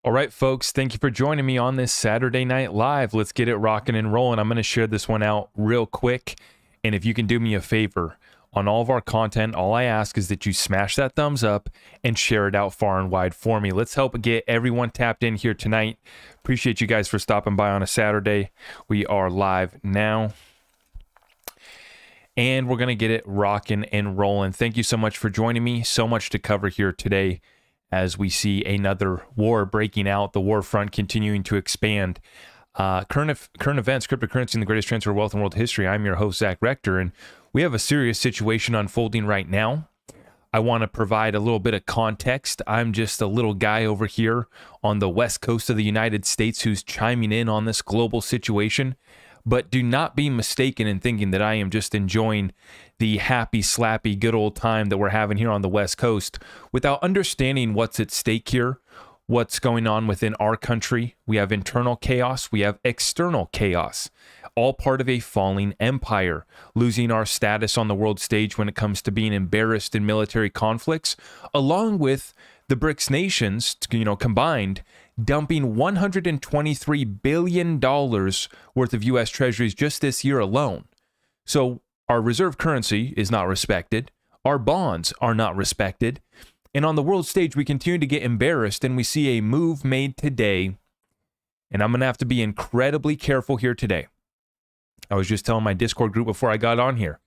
All right, folks, thank you for joining me on this Saturday Night Live. Let's get it rocking and rolling. I'm going to share this one out real quick. And if you can do me a favor, on all of our content, all I ask is that you smash that thumbs up and share it out far and wide for me. Let's help get everyone tapped in here tonight. Appreciate you guys for stopping by on a Saturday. We are live now. And we're going to get it rocking and rolling. Thank you so much for joining me. So much to cover here today as we see another war breaking out, the war front continuing to expand. Current events, cryptocurrency, and the greatest transfer of wealth in world history. I'm your host, Zach Rector, and we have a serious situation unfolding right now. I want to provide a little bit of context. I'm just a little guy over here on the west coast of the United States who's chiming in on this global situation. But do not be mistaken in thinking that I am just enjoying the happy, slappy, good old time that we're having here on the West Coast without understanding what's at stake here, what's going on within our country. We have internal chaos. We have external chaos, all part of a falling empire, losing our status on the world stage when it comes to being embarrassed in military conflicts, along with the BRICS nations, combined, dumping $123 billion worth of U.S. treasuries just this year alone. So our reserve currency is not respected. Our bonds are not respected. And on the world stage, we continue to get embarrassed, and we see a move made today. And I'm going to have to be incredibly careful here today. I was just telling my Discord group before I got on here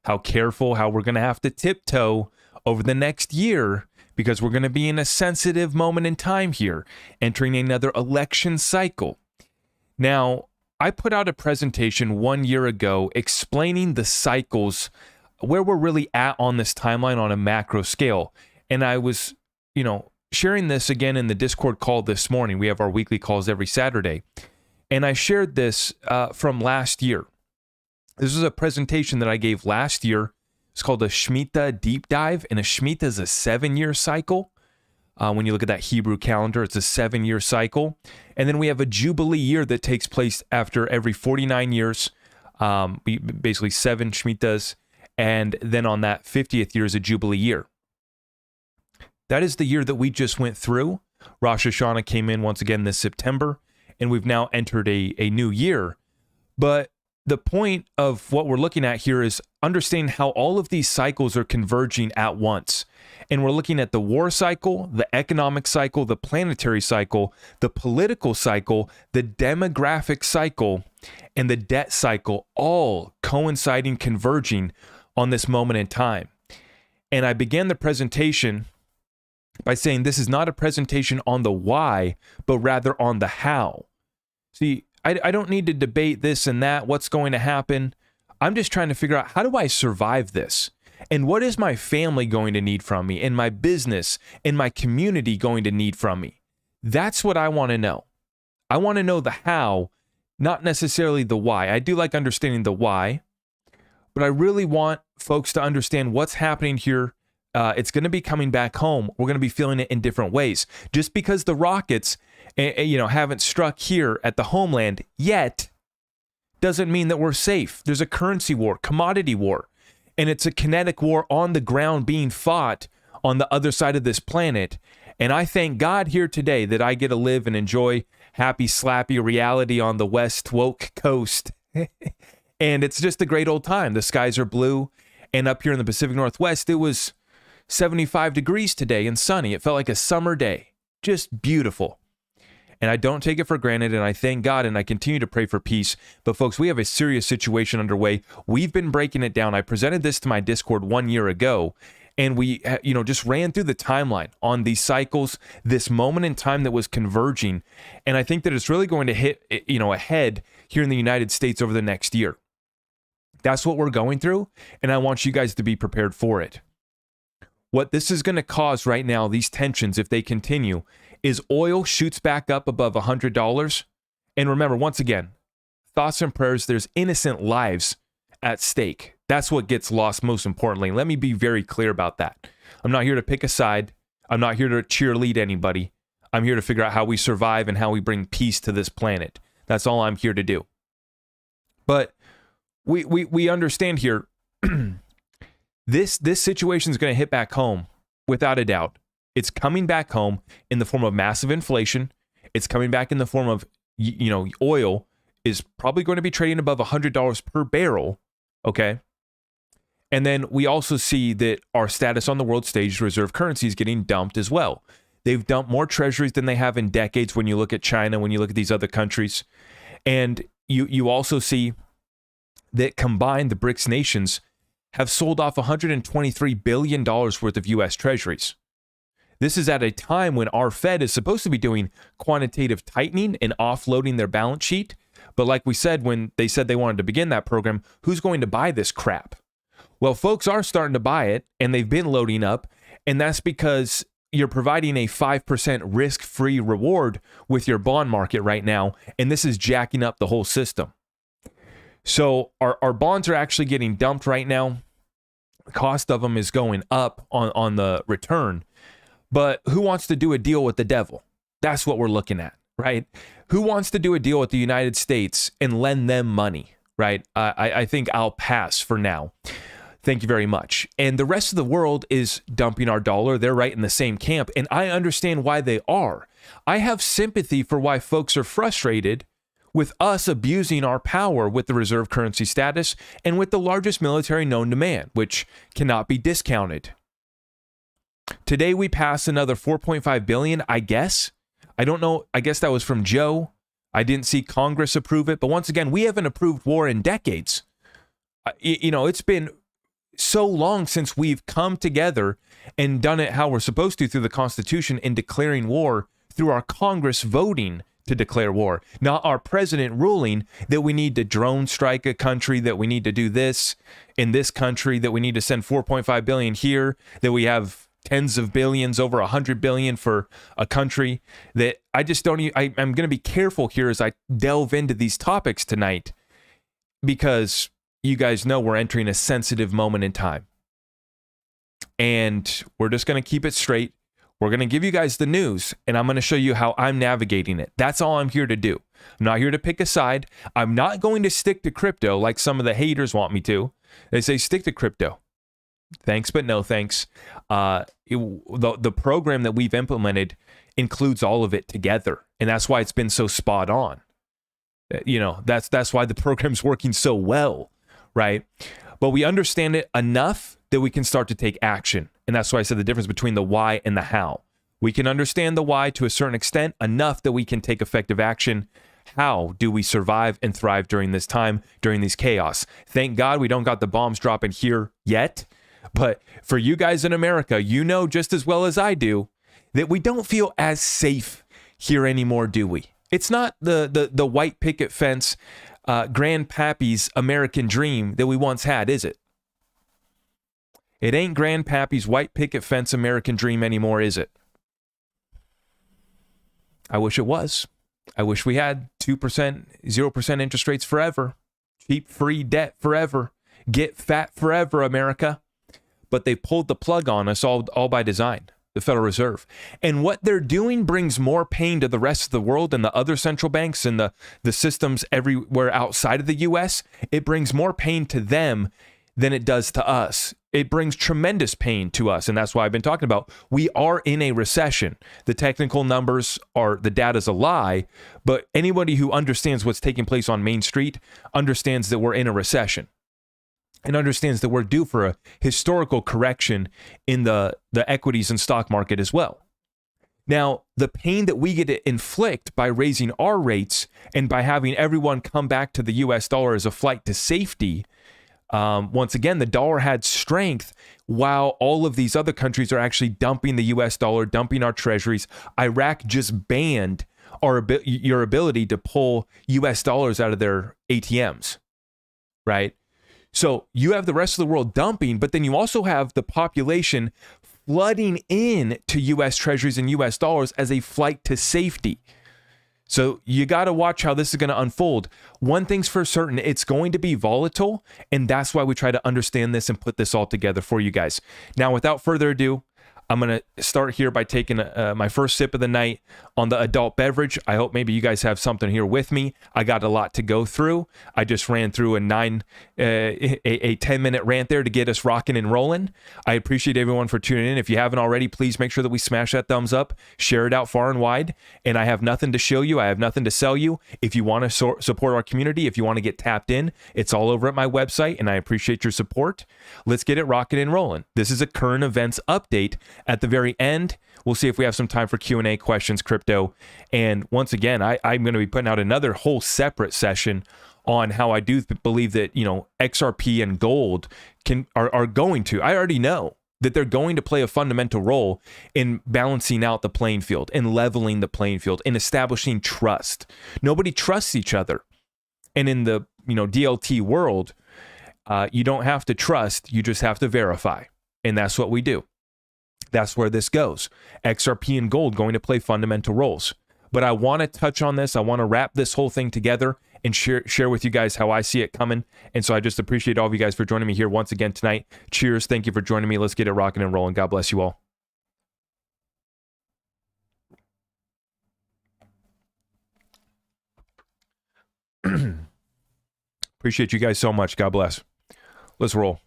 how we're going to have to tiptoe over the next year, because we're going to be in a sensitive moment in time here, entering another election cycle. Now, I put out a presentation 1 year ago explaining the cycles, where we're really at on this timeline on a macro scale. And I was, sharing this again in the Discord call this morning. We have our weekly calls every Saturday. And I shared this from last year. This is a presentation that I gave last year. It's called a Shemitah Deep Dive, and a Shemitah is a 7-year cycle. When you look at that Hebrew calendar, it's a 7-year cycle. And then we have a Jubilee year that takes place after every 49 years, basically 7 Shemitahs, and then on that 50th year is a Jubilee year. That is the year that we just went through. Rosh Hashanah came in once again this September, and we've now entered a new year. But the point of what we're looking at here is understanding how all of these cycles are converging at once. And we're looking at the war cycle, the economic cycle, the planetary cycle, the political cycle, the demographic cycle, and the debt cycle, all coinciding, converging on this moment in time. And I began the presentation by saying this is not a presentation on the why, but rather on the how. See, I don't need to debate this and that, what's going to happen. I'm just trying to figure out, how do I survive this? And what is my family going to need from me, and my business and my community going to need from me? That's what I want to know. I want to know the how, not necessarily the why. I do like understanding the why, but I really want folks to understand what's happening here. It's going to be coming back home. We're going to be feeling it in different ways. Just because the rockets, haven't struck here at the homeland yet, doesn't mean that we're safe. There's a currency war, commodity war, and it's a kinetic war on the ground being fought on the other side of this planet. And I thank God here today that I get to live and enjoy happy, slappy reality on the West woke coast. And it's just a great old time. The skies are blue, and up here in the Pacific Northwest, it was 75 degrees today and sunny. It felt like a summer day. Just beautiful. And I don't take it for granted, and I thank God, and I continue to pray for peace. But folks, we have a serious situation underway. We've been breaking it down. I presented this to my Discord 1 year ago, and we, just ran through the timeline on these cycles, this moment in time that was converging. And I think that it's really going to hit, ahead here in the United States over the next year. That's what we're going through, and I want you guys to be prepared for it. What this is going to cause right now, these tensions, if they continue, is oil shoots back up above $100. And remember, once again, thoughts and prayers, there's innocent lives at stake. That's what gets lost most importantly. Let me be very clear about that. I'm not here to pick a side. I'm not here to cheerlead anybody. I'm here to figure out how we survive and how we bring peace to this planet. That's all I'm here to do. But we understand here, this situation is going to hit back home without a doubt. It's coming back home in the form of massive inflation. It's coming back in the form of, oil is probably going to be trading above $100 per barrel. Okay. And then we also see that our status on the world stage, reserve currency, is getting dumped as well. They've dumped more treasuries than they have in decades when you look at China, when you look at these other countries. And you also see that combined, the BRICS nations have sold off $123 billion worth of U.S. treasuries. This is at a time when our Fed is supposed to be doing quantitative tightening and offloading their balance sheet. But like we said, when they said they wanted to begin that program, who's going to buy this crap? Well, folks are starting to buy it, and they've been loading up, and that's because you're providing a 5% risk-free reward with your bond market right now, and this is jacking up the whole system. So our bonds are actually getting dumped right now. The cost of them is going up on the return. But who wants to do a deal with the devil? That's what we're looking at, right? Who wants to do a deal with the United States and lend them money, right? I think I'll pass for now. Thank you very much. And the rest of the world is dumping our dollar. They're right in the same camp, and I understand why they are. I have sympathy for why folks are frustrated with us abusing our power with the reserve currency status and with the largest military known to man, which cannot be discounted. Today we passed another 4.5 billion, I guess. I don't know. I guess that was from Joe. I didn't see Congress approve it. But once again, we haven't approved war in decades. It's been so long since we've come together and done it how we're supposed to through the Constitution in declaring war through our Congress voting to declare war, not our president ruling that we need to drone strike a country, that we need to do this in this country, that we need to send 4.5 billion here, that we have tens of billions, over 100 billion for a country. That I just don't I'm going to be careful here as I delve into these topics tonight, because you guys know we're entering a sensitive moment in time. And we're just going to keep it straight. We're going to give you guys the news, and I'm going to show you how I'm navigating it. That's all I'm here to do. I'm not here to pick a side. I'm not going to stick to crypto like some of the haters want me to. They say, stick to crypto. Thanks, but no thanks. The program that we've implemented includes all of it together, and that's why it's been so spot on. That's why the program's working so well, right? But we understand it enough that we can start to take action. And that's why I said the difference between the why and the how. We can understand the why to a certain extent, enough that we can take effective action. How do we survive and thrive during this time, during these chaos? Thank God we don't got the bombs dropping here yet. But for you guys in America, you know just as well as I do that we don't feel as safe here anymore, do we? It's not the white picket fence, grandpappy's American dream that we once had, is it? It ain't grandpappy's white picket fence American dream anymore, is it? I wish it was. I wish we had 2%, 0% interest rates forever. Cheap, free debt forever. Get fat forever, America. But they pulled the plug on us all by design, the Federal Reserve. And what they're doing brings more pain to the rest of the world and the other central banks and the systems everywhere outside of the U.S. It brings more pain to them than it does to us. It brings tremendous pain to us. And that's why I've been talking about, we are in a recession. The technical numbers are, the data's a lie, but anybody who understands what's taking place on Main Street understands that we're in a recession and understands that we're due for a historical correction in the equities and stock market as well. Now, the pain that we get to inflict by raising our rates and by having everyone come back to the US dollar as a flight to safety. Once again, the dollar had strength while all of these other countries are actually dumping the US dollar, dumping our treasuries. Iraq just banned your ability to pull US dollars out of their ATMs, right? So you have the rest of the world dumping, but then you also have the population flooding in to US treasuries and US dollars as a flight to safety. So you got to watch how this is going to unfold. One thing's for certain, it's going to be volatile, and that's why we try to understand this and put this all together for you guys. Now, without further ado, I'm going to start here by taking my first sip of the night on the adult beverage. I hope maybe you guys have something here with me. I got a lot to go through. I just ran through a 10-minute rant there to get us rocking and rolling. I appreciate everyone for tuning in. If you haven't already, please make sure that we smash that thumbs up, share it out far and wide. And I have nothing to show you. I have nothing to sell you. If you want to support our community, if you want to get tapped in, it's all over at my website, and I appreciate your support. Let's get it rocking and rolling. This is a current events update. At the very end, we'll see if we have some time for Q&A, questions, crypto. And once again, I'm going to be putting out another whole separate session on how I do believe that, XRP and gold are going to, I already know that they're going to play a fundamental role in balancing out the playing field and leveling the playing field and establishing trust. Nobody trusts each other. And in the, DLT world, you don't have to trust, you just have to verify. And that's what we do. That's where this goes. XRP and gold going to play fundamental roles. But I want to touch on this. I want to wrap this whole thing together and share with you guys how I see it coming. And so I just appreciate all of you guys for joining me here once again tonight. Cheers. Thank you for joining me. Let's get it rocking and rolling. God bless you all. Appreciate you guys so much. God bless. Let's roll.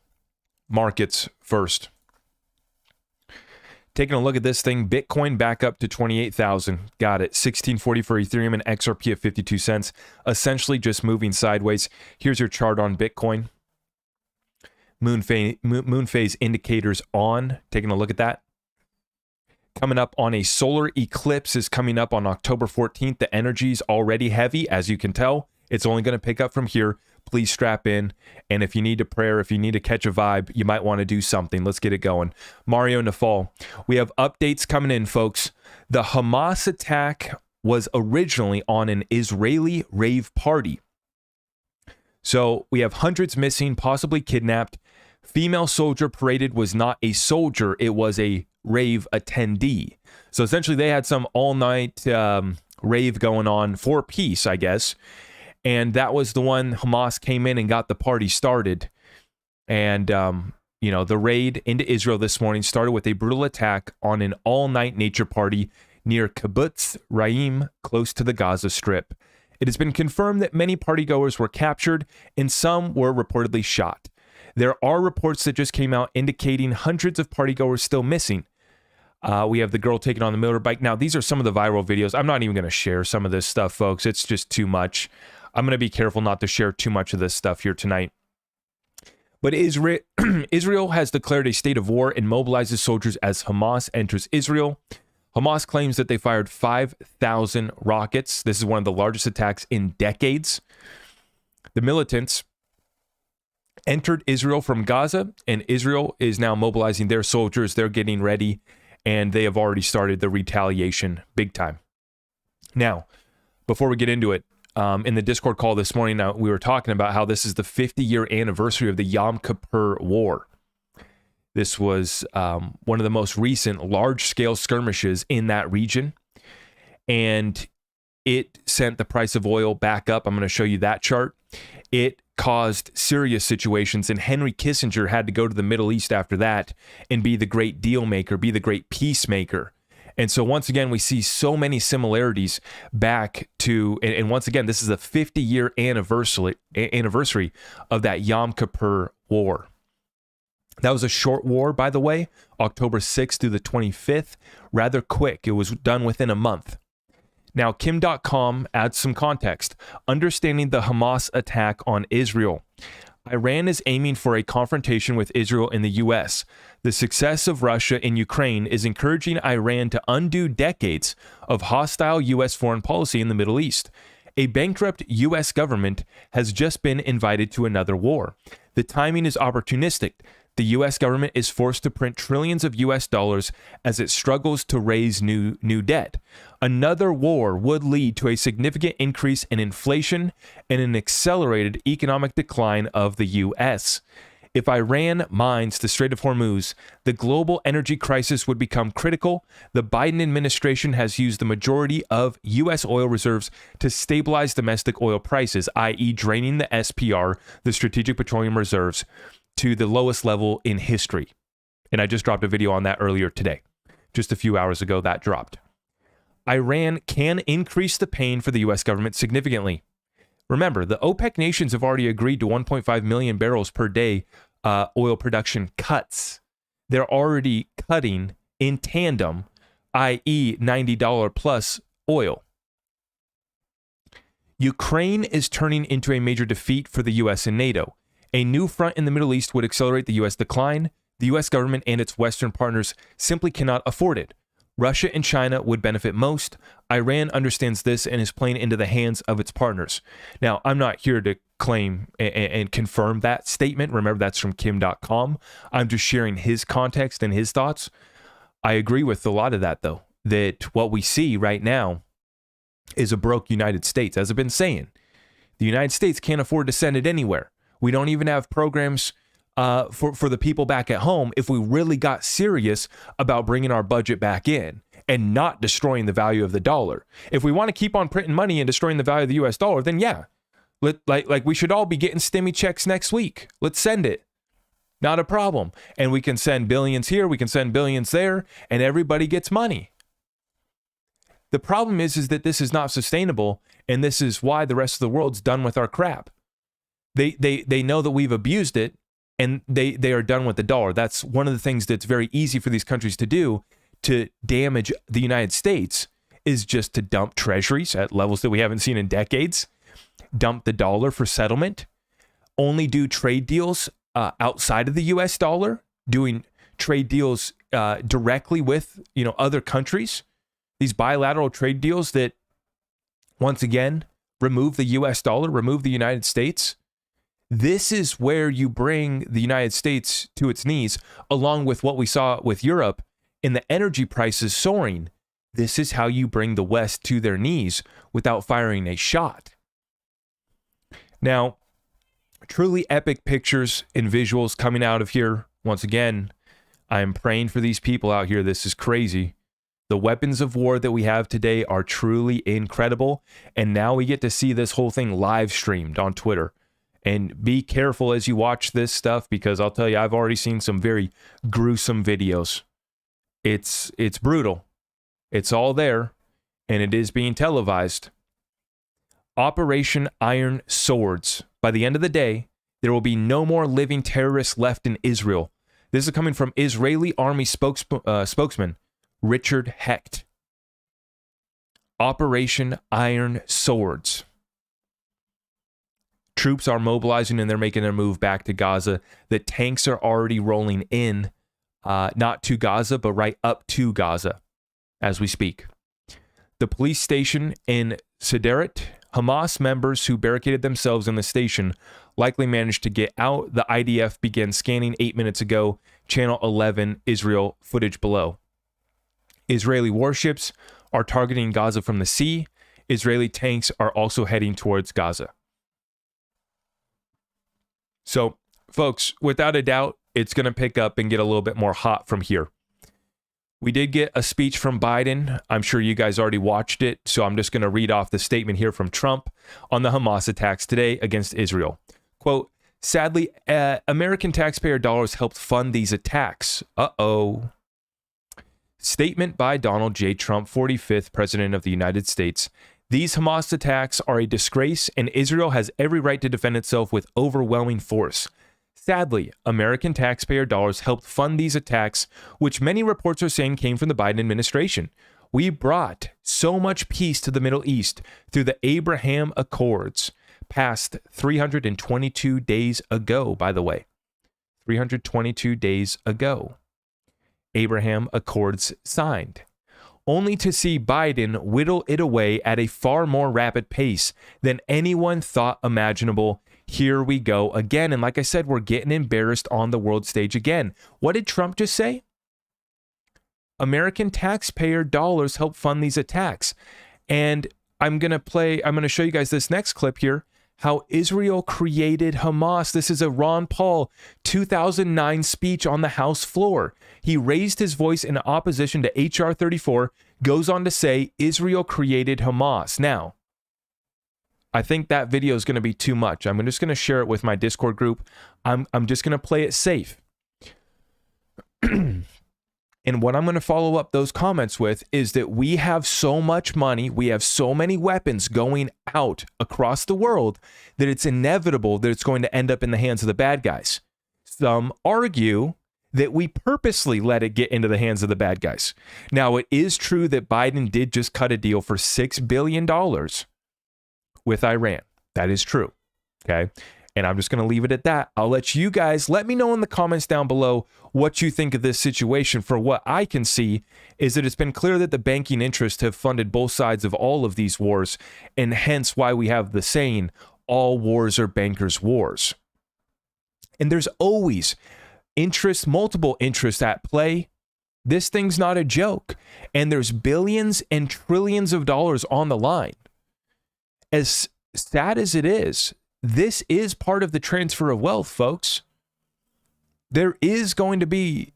Markets first. Taking a look at this thing, Bitcoin back up to 28,000. Got it. 1640 for Ethereum and XRP at 52 cents. Essentially just moving sideways. Here's your chart on Bitcoin. Moon phase indicators on. Taking a look at that. Coming up on a solar eclipse is coming up on October 14th. The energy's already heavy, as you can tell. It's only going to pick up from here. Please strap in. And if you need a prayer, if you need to catch a vibe, you might want to do something. Let's get it going. Mario Nafal. We have updates coming in, folks. The Hamas attack was originally on an Israeli rave party. So we have hundreds missing, possibly kidnapped. Female soldier paraded was not a soldier. It was a rave attendee. So essentially they had some all-night rave going on for peace, I guess. And that was the one Hamas came in and got the party started. And, the raid into Israel this morning started with a brutal attack on an all-night nature party near Kibbutz Raim, close to the Gaza Strip. It has been confirmed that many partygoers were captured and some were reportedly shot. There are reports that just came out indicating hundreds of partygoers still missing. We have the girl taking on the motorbike. Now, these are some of the viral videos. I'm not even going to share some of this stuff, folks. It's just too much. I'm going to be careful not to share too much of this stuff here tonight. But Israel has declared a state of war and mobilizes soldiers as Hamas enters Israel. Hamas claims that they fired 5,000 rockets. This is one of the largest attacks in decades. The militants entered Israel from Gaza, and Israel is now mobilizing their soldiers. They're getting ready, and they have already started the retaliation big time. Now, before we get into it, in the Discord call this morning, we were talking about how this is the 50-year anniversary of the Yom Kippur War. This was one of the most recent large-scale skirmishes in that region, and it sent the price of oil back up. I'm going to show you that chart. It caused serious situations, and Henry Kissinger had to go to the Middle East after that and be the great deal maker, be the great peacemaker. And so once again, we see so many similarities back to, and once again, this is a 50-year anniversary of that Yom Kippur War. That was a short war, by the way, October 6th through the 25th, rather quick. It was done within a month. Now, Kim.com adds some context. Understanding the Hamas attack on Israel. Iran is aiming for a confrontation with Israel in the U.S. The success of Russia in Ukraine is encouraging Iran to undo decades of hostile U.S. foreign policy in the Middle East. A bankrupt U.S. government has just been invited to another war. The timing is opportunistic. The U.S. government is forced to print trillions of U.S. dollars as it struggles to raise new debt. Another war would lead to a significant increase in inflation and an accelerated economic decline of the U.S. If Iran mines the Strait of Hormuz, the global energy crisis would become critical. The Biden administration has used the majority of U.S. oil reserves to stabilize domestic oil prices, i.e. draining the SPR, the Strategic Petroleum Reserves, to the lowest level in history. And I just dropped a video on that earlier today. just a few hours ago, that dropped. Iran can increase the pain for the U.S. government significantly. Remember, the OPEC nations have already agreed to 1.5 million barrels per day oil production cuts. They're already cutting in tandem, i.e. $90 plus oil. Ukraine is turning into a major defeat for the U.S. and NATO. A new front in the Middle East would accelerate the U.S. decline. The U.S. government and its Western partners simply cannot afford it. Russia and China would benefit most. Iran understands this and is playing into the hands of its partners. Now, I'm not here to claim and confirm that statement. Remember, that's from Kim.com. I'm just sharing his context and his thoughts. I agree with a lot of that, though, that what we see right now is a broke United States. As I've been saying, the United States can't afford to send it anywhere. We don't even have programs for the people back at home if we really got serious about bringing our budget back in and not destroying the value of the dollar. If we want to keep on printing money and destroying the value of the US dollar, then yeah, like we should all be getting stimmy checks next week. Let's send it. Not a problem. And we can send billions here, we can send billions there, and everybody gets money. The problem is that this is not sustainable, and this is why the rest of the world's done with our crap. They know that we've abused it, and they are done with the dollar. That's one of the things that's very easy for these countries to do to damage the United States, is just to dump treasuries at levels that we haven't seen in decades, dump the dollar for settlement, only do trade deals outside of the US dollar, doing trade deals directly with other countries, these bilateral trade deals that, once again, remove the US dollar, remove the United States. This is where you bring the United States to its knees, along with what we saw with Europe in the energy prices soaring. This is how you bring the West to their knees without firing a shot. Now, truly epic pictures and visuals coming out of here. Once again, I am praying for these people out here. This is crazy. The weapons of war that we have today are truly incredible. And now we get to see this whole thing live streamed on Twitter. And be careful as you watch this stuff, because I'll tell you, I've already seen some very gruesome videos. It's brutal. It's all there, and it is being televised. Operation Iron Swords. By the end of the day, there will be no more living terrorists left in Israel. This is coming from Israeli Army spokesman Richard Hecht. Operation Iron Swords. Troops are mobilizing and they're making their move back to Gaza. The tanks are already rolling in, not to Gaza, but right up to Gaza as we speak. The police station in Sderot, Hamas members who barricaded themselves in the station likely managed to get out. The IDF began scanning 8 minutes ago. Channel 11, Israel footage below. Israeli warships are targeting Gaza from the sea. Israeli tanks are also heading towards Gaza. So, folks, without a doubt, it's going to pick up and get a little bit more hot from here. We did get a speech from Biden. I'm sure you guys already watched it, so I'm just going to read off the statement here from Trump on the Hamas attacks today against Israel. Quote, sadly, American taxpayer dollars helped fund these attacks. Uh-oh. Statement by Donald J. Trump, 45th President of the United States. These Hamas attacks are a disgrace, and Israel has every right to defend itself with overwhelming force. Sadly, American taxpayer dollars helped fund these attacks, which many reports are saying came from the Biden administration. We brought so much peace to the Middle East through the Abraham Accords, passed 322 days ago, by the way. 322 days ago. Abraham Accords signed, only to see Biden whittle it away at a far more rapid pace than anyone thought imaginable. Here we go again. And like I said, we're getting embarrassed on the world stage again. What did Trump just say? American taxpayer dollars help fund these attacks. And I'm going to show you guys this next clip here, how Israel created Hamas. This is a Ron Paul 2009 speech on the House floor. He raised his voice in opposition to HR 34, goes on to say Israel created Hamas. Now, I think that video is going to be too much. I'm just going to share it with my Discord group. I'm just going to play it safe. And what I'm going to follow up those comments with is that we have so much money, we have so many weapons going out across the world that it's inevitable that it's going to end up in the hands of the bad guys. Some argue that we purposely let it get into the hands of the bad guys. Now, it is true that Biden did just cut a deal for $6 billion with Iran. That is true. Okay. And I'm just going to leave it at that. I'll let you guys let me know in the comments down below what you think of this situation. For what I can see is that it's been clear that the banking interests have funded both sides of all of these wars, and hence why we have the saying, all wars are bankers' wars. And there's always interest, multiple interests at play. This thing's not a joke. And there's billions and trillions of dollars on the line. As sad as it is, this is part of the transfer of wealth, folks. There is going to be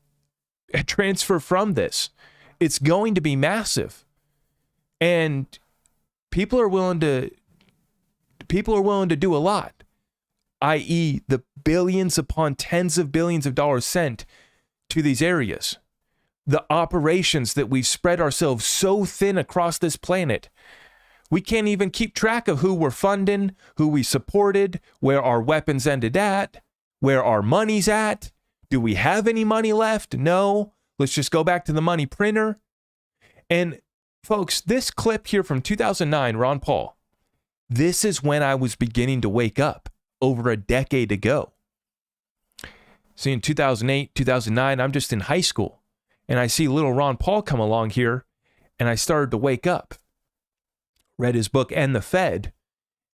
a transfer from this. It's going to be massive. And people are willing to do a lot, i.e., the billions upon tens of billions of dollars sent to these areas. The operations that we've spread ourselves so thin across this planet, we can't even keep track of who we're funding, who we supported, where our weapons ended at, where our money's at. Do we have any money left? No. Let's just go back to the money printer. And folks, this clip here from 2009, Ron Paul, this is when I was beginning to wake up over a decade ago. See, in 2008, 2009, I'm just in high school, and I see little Ron Paul come along here, and I started to wake up. Read his book, And the Fed,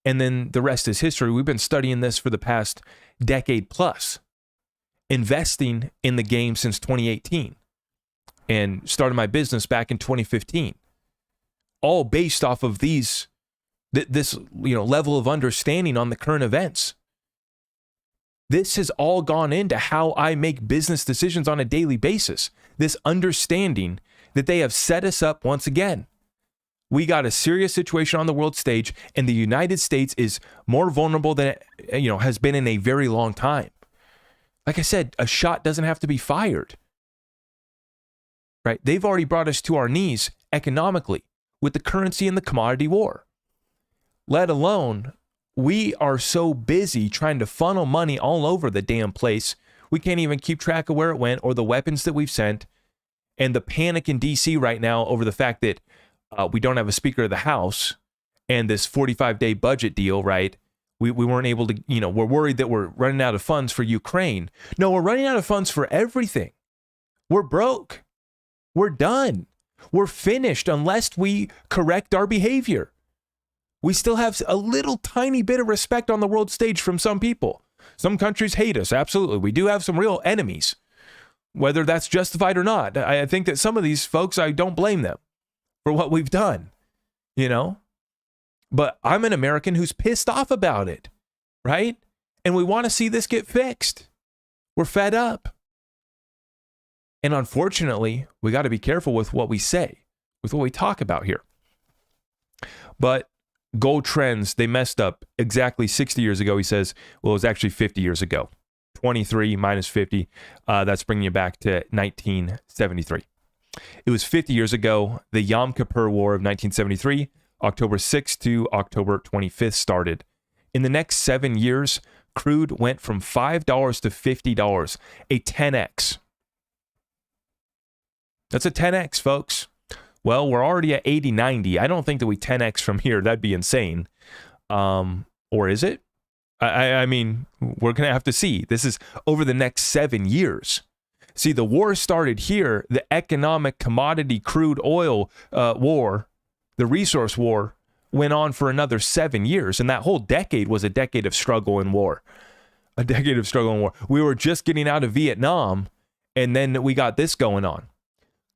and then the rest is history. We've been studying this for the past decade plus, investing in the game since 2018, and started my business back in 2015, all based off of this level of understanding on the current events. This has all gone into how I make business decisions on a daily basis. This understanding that they have set us up once again. We got a serious situation on the world stage, and the United States is more vulnerable than it, has been in a very long time. Like I said, a shot doesn't have to be fired. Right? They've already brought us to our knees economically with the currency and the commodity war. Let alone, we are so busy trying to funnel money all over the damn place, we can't even keep track of where it went or the weapons that we've sent. And the panic in D.C. right now over the fact that we don't have a Speaker of the House, and this 45-day budget deal, right? We weren't able to, we're worried that we're running out of funds for Ukraine. No, we're running out of funds for everything. We're broke. We're done. We're finished unless we correct our behavior. We still have a little tiny bit of respect on the world stage from some people. Some countries hate us, absolutely. We do have some real enemies, whether that's justified or not. I think that some of these folks, I don't blame them for what we've done, But I'm an American who's pissed off about it, right? And we want to see this get fixed. We're fed up. And unfortunately, we got to be careful with what we say, with what we talk about here. But gold trends, they messed up exactly 60 years ago, he says. Well, it was actually 50 years ago. 23 minus 50, that's bringing you back to 1973. It was 50 years ago, the Yom Kippur War of 1973, October 6th to October 25th started. In the next 7 years, crude went from $5 to $50, a 10x. That's a 10x, folks. Well, we're already at 80, 90. I don't think that we 10x from here. That'd be insane. Or is it? I mean, we're going to have to see. This is over the next 7 years. See, the war started here. The economic commodity crude oil war, the resource war, went on for another 7 years. And that whole decade was a decade of struggle and war. A decade of struggle and war. We were just getting out of Vietnam, and then we got this going on.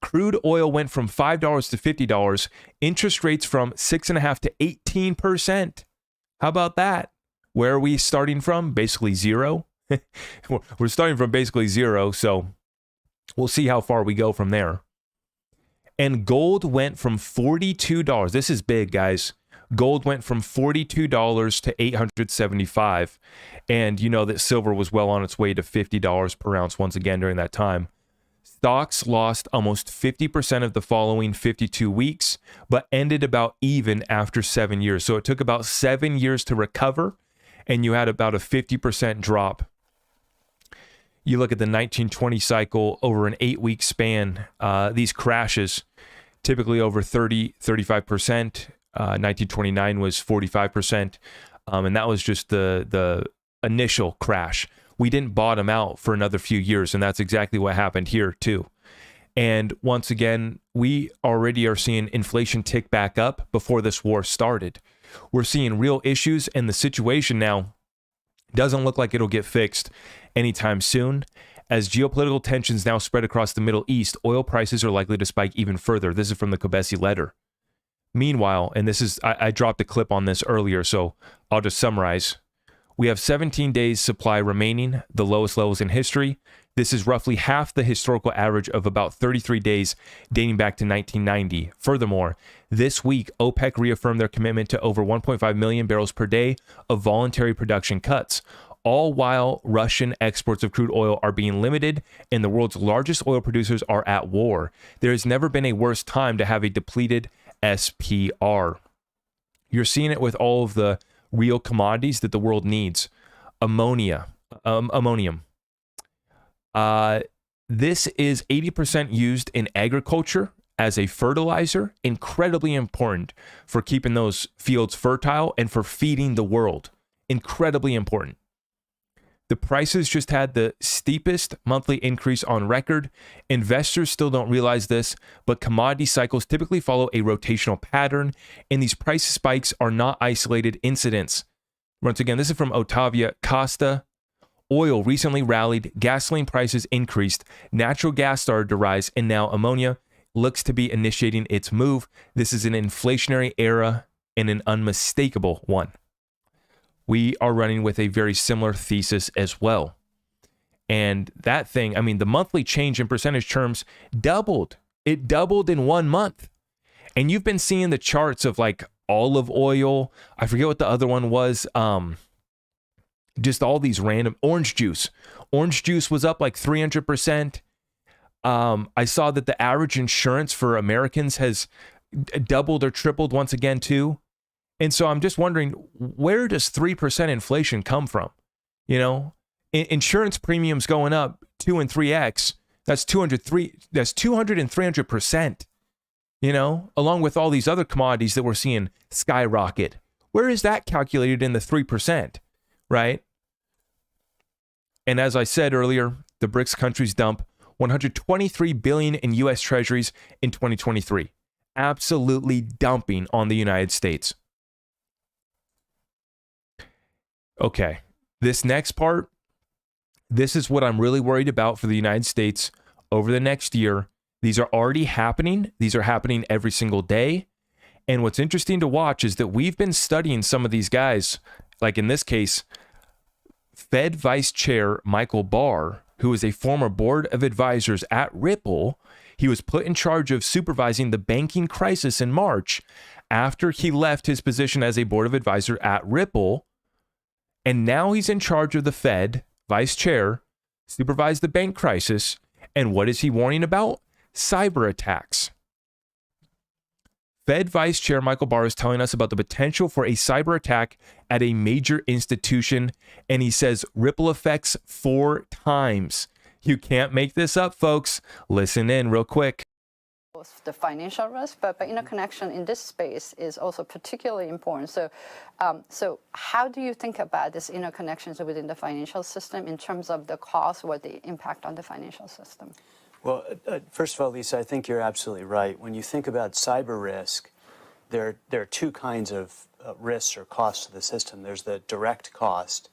Crude oil went from $5 to $50. Interest rates from 6.5% to 18%. How about that? Where are we starting from? Basically zero. We're starting from basically zero, so we'll see how far we go from there. And gold went from $42. This is big, guys. Gold went from $42 to $875. And you know that silver was well on its way to $50 per ounce once again during that time. Stocks lost almost 50% of the following 52 weeks, but ended about even after 7 years. So it took about 7 years to recover, and you had about a 50% drop. You look at the 1920 cycle over an 8-week span, these crashes, typically over 35%. 1929 was 45%. And that was just the initial crash. We didn't bottom out for another few years, and that's exactly what happened here too. And once again, we already are seeing inflation tick back up before this war started. We're seeing real issues, and the situation now doesn't look like it'll get fixed anytime soon. As geopolitical tensions now spread across the Middle East, oil prices are likely to spike even further. This is from the Kobesi letter. Meanwhile, and this is, I dropped a clip on this earlier, so I'll just summarize. We have 17 days supply remaining, the lowest levels in history. This is roughly half the historical average of about 33 days dating back to 1990. Furthermore, this week, OPEC reaffirmed their commitment to over 1.5 million barrels per day of voluntary production cuts, all while Russian exports of crude oil are being limited and the world's largest oil producers are at war. There has never been a worse time to have a depleted SPR. You're seeing it with all of the real commodities that the world needs. Ammonium. This is 80% used in agriculture as a fertilizer, incredibly important for keeping those fields fertile and for feeding the world. Incredibly important. The prices just had the steepest monthly increase on record. Investors still don't realize this, but commodity cycles typically follow a rotational pattern, and these price spikes are not isolated incidents. Once again, this is from Otavia Costa. Oil recently rallied, gasoline prices increased, natural gas started to rise, and now ammonia looks to be initiating its move. This is an inflationary era and an unmistakable one. We are running with a very similar thesis as well. And that thing, I mean, the monthly change in percentage terms doubled. It doubled in 1 month. And you've been seeing the charts of like olive oil. I forget what the other one was. Just all these random orange juice. Orange juice was up like 300%. I saw that the average insurance for Americans has doubled or tripled once again too. And so I'm just wondering, where does 3% inflation come from? You know, insurance premiums going up 2 and 3x. That's 200 and 300%. You know, along with all these other commodities that we're seeing skyrocket. Where is that calculated in the 3%? Right? And as I said earlier, the BRICS countries dump $123 billion in U.S. treasuries in 2023. Absolutely dumping on the United States. Okay, this next part, this is what I'm really worried about for the United States over the next year. These are already happening. These are happening every single day. And what's interesting to watch is that we've been studying some of these guys, like in this case, Fed Vice Chair Michael Barr, who is a former board of advisors at Ripple. He was put in charge of supervising the banking crisis in March after he left his position as a board of advisor at Ripple. And now he's in charge of the Fed, vice chair, supervised the bank crisis. And what is he warning about? Cyber attacks. Fed Vice Chair Michael Barr is telling us about the potential for a cyber attack at a major institution. And he says ripple effects 4 times. You can't make this up, folks. Listen in real quick. The financial risk, but interconnection in this space is also particularly important. So, how do you think about this interconnections within the financial system in terms of the cost or the impact on the financial system? Well, first of all, Lisa, I think you're absolutely right. When you think about cyber risk, there are 2 kinds of risks or costs to the system. There's the direct cost.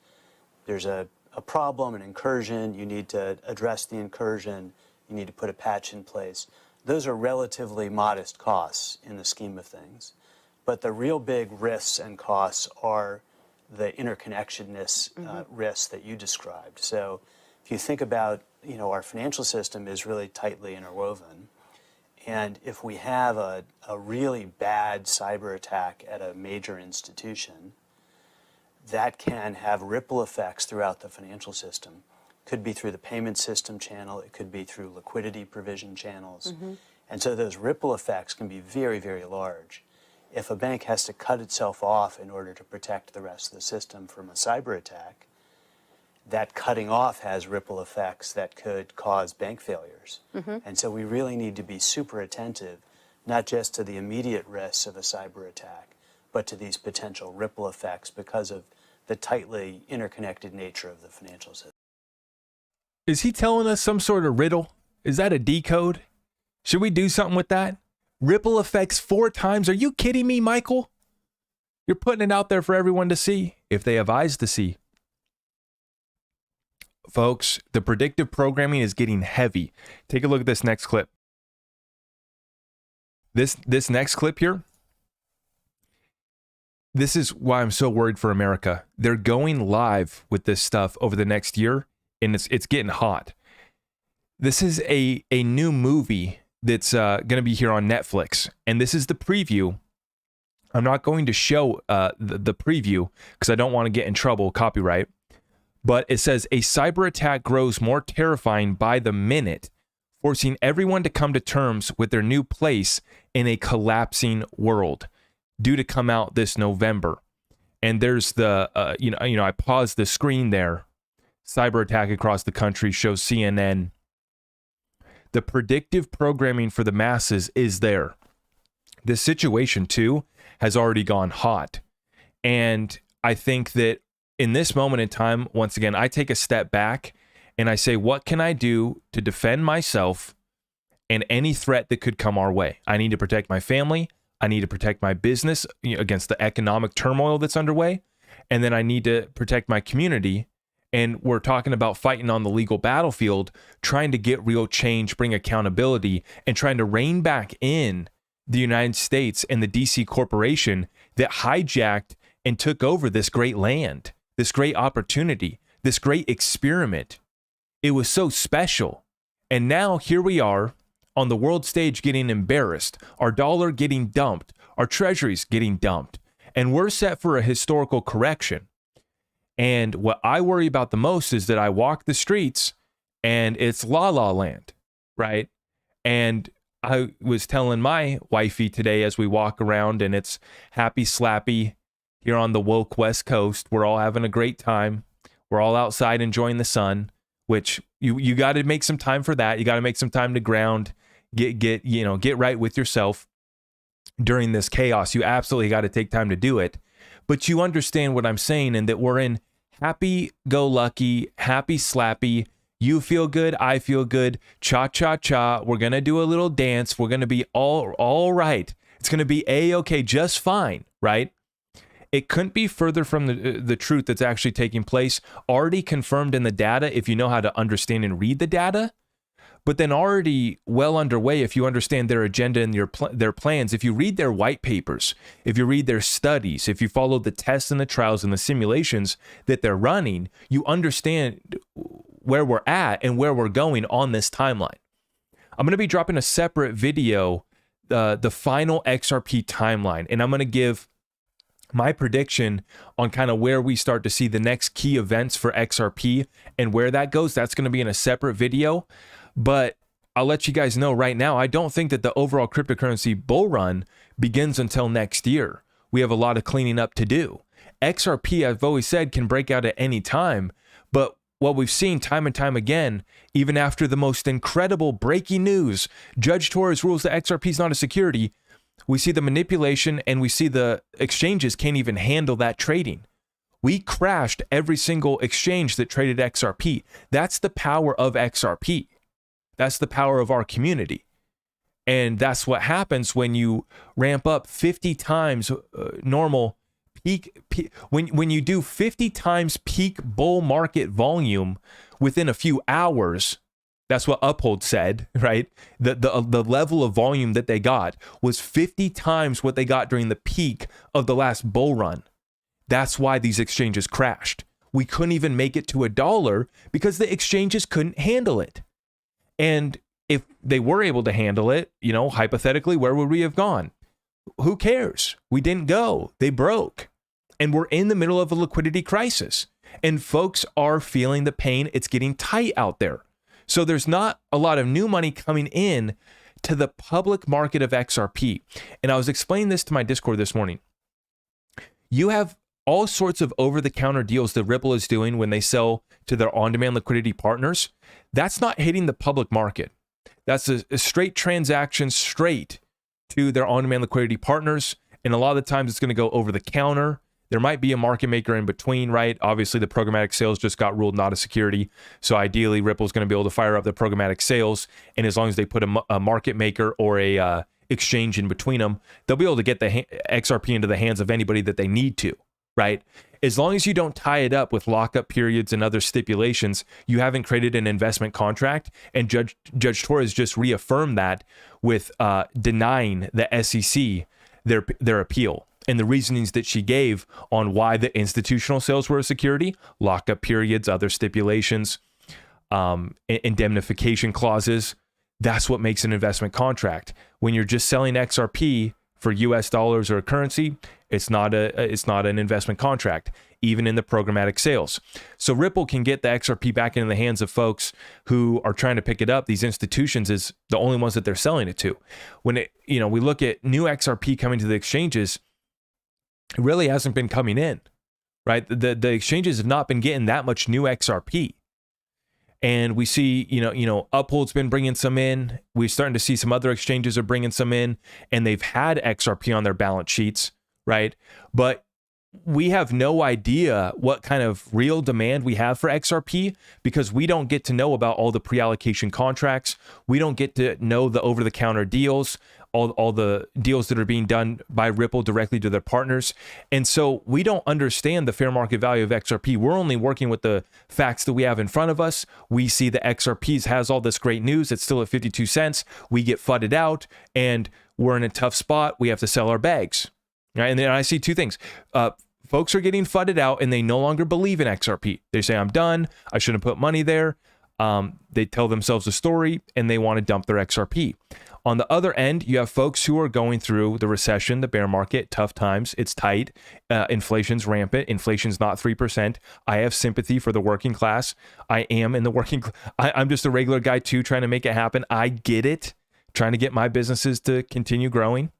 There's a problem, an incursion. You need to address the incursion. You need to put a patch in place. Those are relatively modest costs in the scheme of things. But the real big risks and costs are the interconnectedness risks that you described. So if you think about, our financial system is really tightly interwoven. And if we have a really bad cyber attack at a major institution, that can have ripple effects throughout the financial system. Could be through the payment system channel. It could be through liquidity provision channels. And so those ripple effects can be very, very large. If a bank has to cut itself off in order to protect the rest of the system from a cyber attack, that cutting off has ripple effects that could cause bank failures. And so we really need to be super attentive, not just to the immediate risks of a cyber attack, but to these potential ripple effects because of the tightly interconnected nature of the financial system. Is he telling us some sort of riddle? Is that a decode? Should we do something with that? Ripple effects 4 times? Are you kidding me, Michael? You're putting it out there for everyone to see, if they have eyes to see. Folks, the predictive programming is getting heavy. Take a look at this next clip. This next clip here, this is why I'm so worried for America. They're going live with this stuff over the next year, and it's getting hot. This is a new movie that's going to be here on Netflix, and this is the preview. I'm not going to show the preview because I don't want to get in trouble, copyright. But it says, a cyber attack grows more terrifying by the minute, forcing everyone to come to terms with their new place in a collapsing world, due to come out this November. And there's the, I paused the screen there. Cyber attack across the country, shows CNN. The predictive programming for the masses is there. This situation, too, has already gone hot. And I think that in this moment in time, once again, I take a step back and I say, what can I do to defend myself and any threat that could come our way? I need to protect my family. I need to protect my business against the economic turmoil that's underway. And then I need to protect my community. And we're talking about fighting on the legal battlefield, trying to get real change, bring accountability, and trying to rein back in the United States and the DC corporation that hijacked and took over this great land, this great opportunity, this great experiment. It was so special. And now here we are on the world stage getting embarrassed, our dollar getting dumped, our treasuries getting dumped, and we're set for a historical correction. And what I worry about the most is that I walk the streets and it's la la land, right? And I was telling my wifey today as we walk around and it's happy slappy here on the woke West Coast. We're all having a great time. We're all outside enjoying the sun, which you got to make some time for that. You got to make some time to ground, get right with yourself during this chaos. You absolutely got to take time to do it. But you understand what I'm saying, and that we're in happy-go-lucky, happy slappy, you feel good, I feel good, cha-cha-cha, we're going to do a little dance, we're going to be all right. It's going to be A-okay, just fine, right? It couldn't be further from the truth that's actually taking place, already confirmed in the data if you know how to understand and read the data, but then already well underway if you understand their agenda and their plans. If you read their white papers, if you read their studies, if you follow the tests and the trials and the simulations that they're running, you understand where we're at and where we're going on this timeline. I'm going to be dropping a separate video, the final XRP timeline, and I'm going to give my prediction on kind of where we start to see the next key events for XRP and where that goes. That's going to be in a separate video. But I'll let you guys know right now, I don't think that the overall cryptocurrency bull run begins until next year. We have a lot of cleaning up to do. XRP, I've always said, can break out at any time. But what we've seen time and time again, even after the most incredible breaking news, Judge Torres rules that XRP is not a security, we see the manipulation and we see the exchanges can't even handle that trading. We crashed every single exchange that traded XRP. That's the power of XRP. That's the power of our community. And that's what happens when you ramp up 50 times normal peak. When you do 50 times peak bull market volume within a few hours, that's what Uphold said, right? The level of volume that they got was 50 times what they got during the peak of the last bull run. That's why these exchanges crashed. We couldn't even make it to $1 because the exchanges couldn't handle it. And if they were able to handle it, hypothetically, where would we have gone? Who cares? We didn't go. They broke. And we're in the middle of a liquidity crisis. And folks are feeling the pain. It's getting tight out there. So there's not a lot of new money coming in to the public market of XRP. And I was explaining this to my Discord this morning. You have all sorts of over-the-counter deals that Ripple is doing when they sell to their on-demand liquidity partners. That's not hitting the public market. That's a straight transaction straight to their on-demand liquidity partners. And a lot of the times it's going to go over the counter. There might be a market maker in between, right? Obviously, the programmatic sales just got ruled not a security. So ideally, Ripple's going to be able to fire up the programmatic sales. And as long as they put a market maker or a exchange in between them, they'll be able to get the XRP into the hands of anybody that they need to, right? As long as you don't tie it up with lockup periods and other stipulations, you haven't created an investment contract. And Judge Torres just reaffirmed that with denying the SEC their appeal. And the reasonings that she gave on why the institutional sales were a security, lockup periods, other stipulations, indemnification clauses, that's what makes an investment contract. When you're just selling XRP for US dollars or a currency, it's not an investment contract, even in the programmatic sales. So Ripple can get the XRP back into the hands of folks who are trying to pick it up. These institutions is the only ones that they're selling it to. When we look at new XRP coming to the exchanges, it really hasn't been coming in, right? The exchanges have not been getting that much new XRP. And we see, Uphold's been bringing some in. We're starting to see some other exchanges are bringing some in, and they've had XRP on their balance sheets, right? But we have no idea what kind of real demand we have for XRP because we don't get to know about all the pre-allocation contracts. We don't get to know the over-the-counter deals, all the deals that are being done by Ripple directly to their partners. And so we don't understand the fair market value of XRP. We're only working with the facts that we have in front of us. We see the XRPs has all this great news. It's still at 52 cents. We get fudded out and we're in a tough spot. We have to sell our bags. Right? And then I see two things. Folks are getting fudded out and they no longer believe in XRP. They say, I'm done. I shouldn't put money there. They tell themselves a story and they want to dump their XRP. On the other end, you have folks who are going through the recession, the bear market, tough times. It's tight. Inflation's rampant. Inflation's not 3%. I have sympathy for the working class. I am in the working I'm just a regular guy too, trying to make it happen. I get it. Trying to get my businesses to continue growing.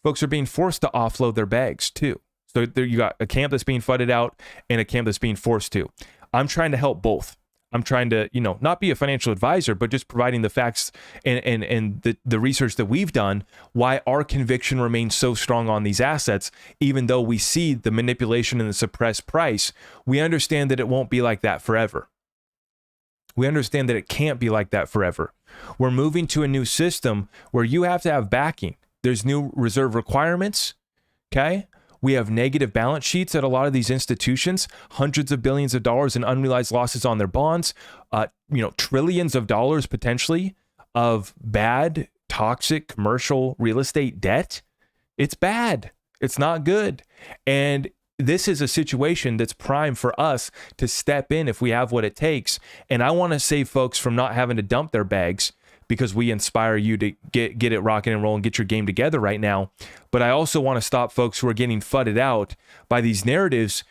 Folks are being forced to offload their bags too. So there you got a camp that's being fudded out and a camp that's being forced to. I'm trying to help both. I'm trying to, not be a financial advisor, but just providing the facts and the research that we've done, why our conviction remains so strong on these assets, even though we see the manipulation and the suppressed price. We understand that it won't be like that forever. We understand that it can't be like that forever. We're moving to a new system where you have to have backing. There's new reserve requirements, okay? We have negative balance sheets at a lot of these institutions, hundreds of billions of dollars in unrealized losses on their bonds, trillions of dollars potentially of bad, toxic commercial real estate debt. It's bad. It's not good. And this is a situation that's prime for us to step in if we have what it takes. And I want to save folks from not having to dump their bags because we inspire you to get it rocking and rolling, get your game together right now. But I also want to stop folks who are getting fudded out by these narratives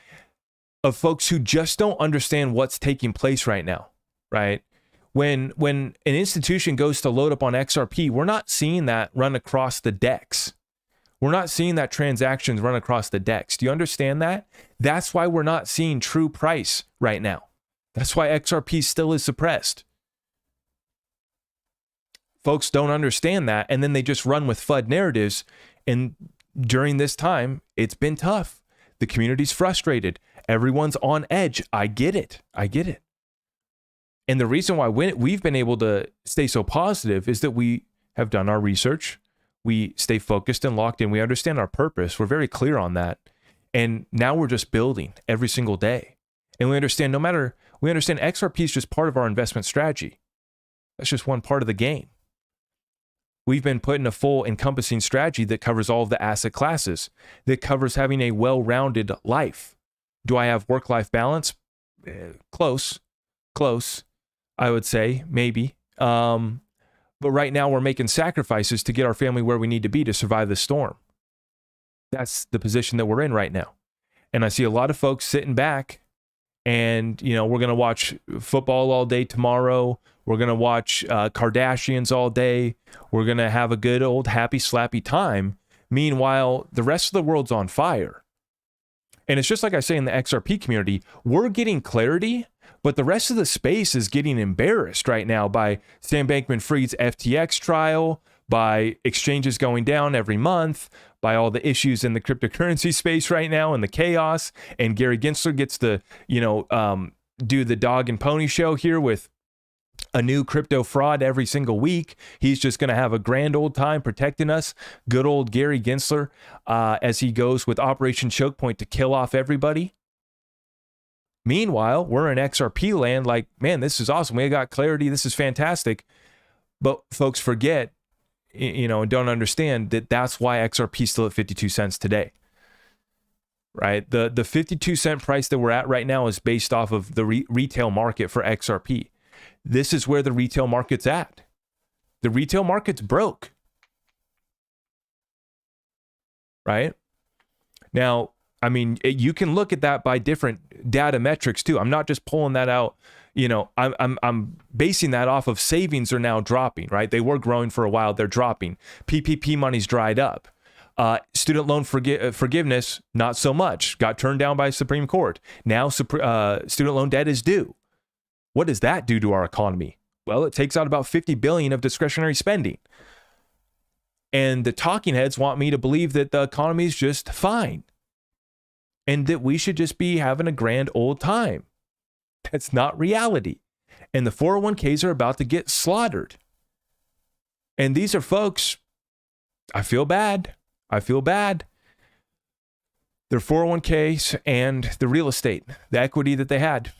of folks who just don't understand what's taking place right now, right? When an institution goes to load up on XRP, we're not seeing that run across the DEX. We're not seeing that transactions run across the DEX. Do you understand that? That's why we're not seeing true price right now. That's why XRP still is suppressed. Folks don't understand that, and then they just run with FUD narratives. And during this time, it's been tough. The community's frustrated. Everyone's on edge. I get it. And the reason why we've been able to stay so positive is that we have done our research. We stay focused and locked in. We understand our purpose. We're very clear on that. And now we're just building every single day. And we understand XRP is just part of our investment strategy. That's just one part of the game. We've been put in a full encompassing strategy that covers all of the asset classes, that covers having a well-rounded life. Do I have work-life balance? Close, I would say, maybe. But right now we're making sacrifices to get our family where we need to be to survive the storm. That's the position that we're in right now. And I see a lot of folks sitting back And, we're going to watch football all day tomorrow. We're going to watch Kardashians all day. We're going to have a good old happy slappy time. Meanwhile, the rest of the world's on fire. And it's just like I say in the XRP community, we're getting clarity, but the rest of the space is getting embarrassed right now by Sam Bankman-Fried's FTX trial, by exchanges going down every month, by all the issues in the cryptocurrency space right now and the chaos. And Gary Gensler gets to, do the dog and pony show here with a new crypto fraud every single week. He's just going to have a grand old time protecting us. Good old Gary Gensler, as he goes with Operation Choke Point to kill off everybody. Meanwhile, we're in XRP land like, man, this is awesome. We got clarity. This is fantastic. But folks forget, and don't understand that that's why XRP is still at 52 cents today. Right? The 52 cent price that we're at right now is based off of the retail market for XRP. This is where the retail market's at. The retail market's broke. Right? Now, I mean, you can look at that by different data metrics too. I'm not just pulling that out. I'm basing that off of savings are now dropping, right? They were growing for a while. They're dropping. PPP money's dried up. Student loan forgiveness, not so much. Got turned down by Supreme Court. Now student loan debt is due. What does that do to our economy? Well, it takes out about $50 billion of discretionary spending. And the talking heads want me to believe that the economy is just fine and that we should just be having a grand old time. That's not reality. And the 401ks are about to get slaughtered. And these are folks, I feel bad. Their 401ks and the real estate, the equity that they had.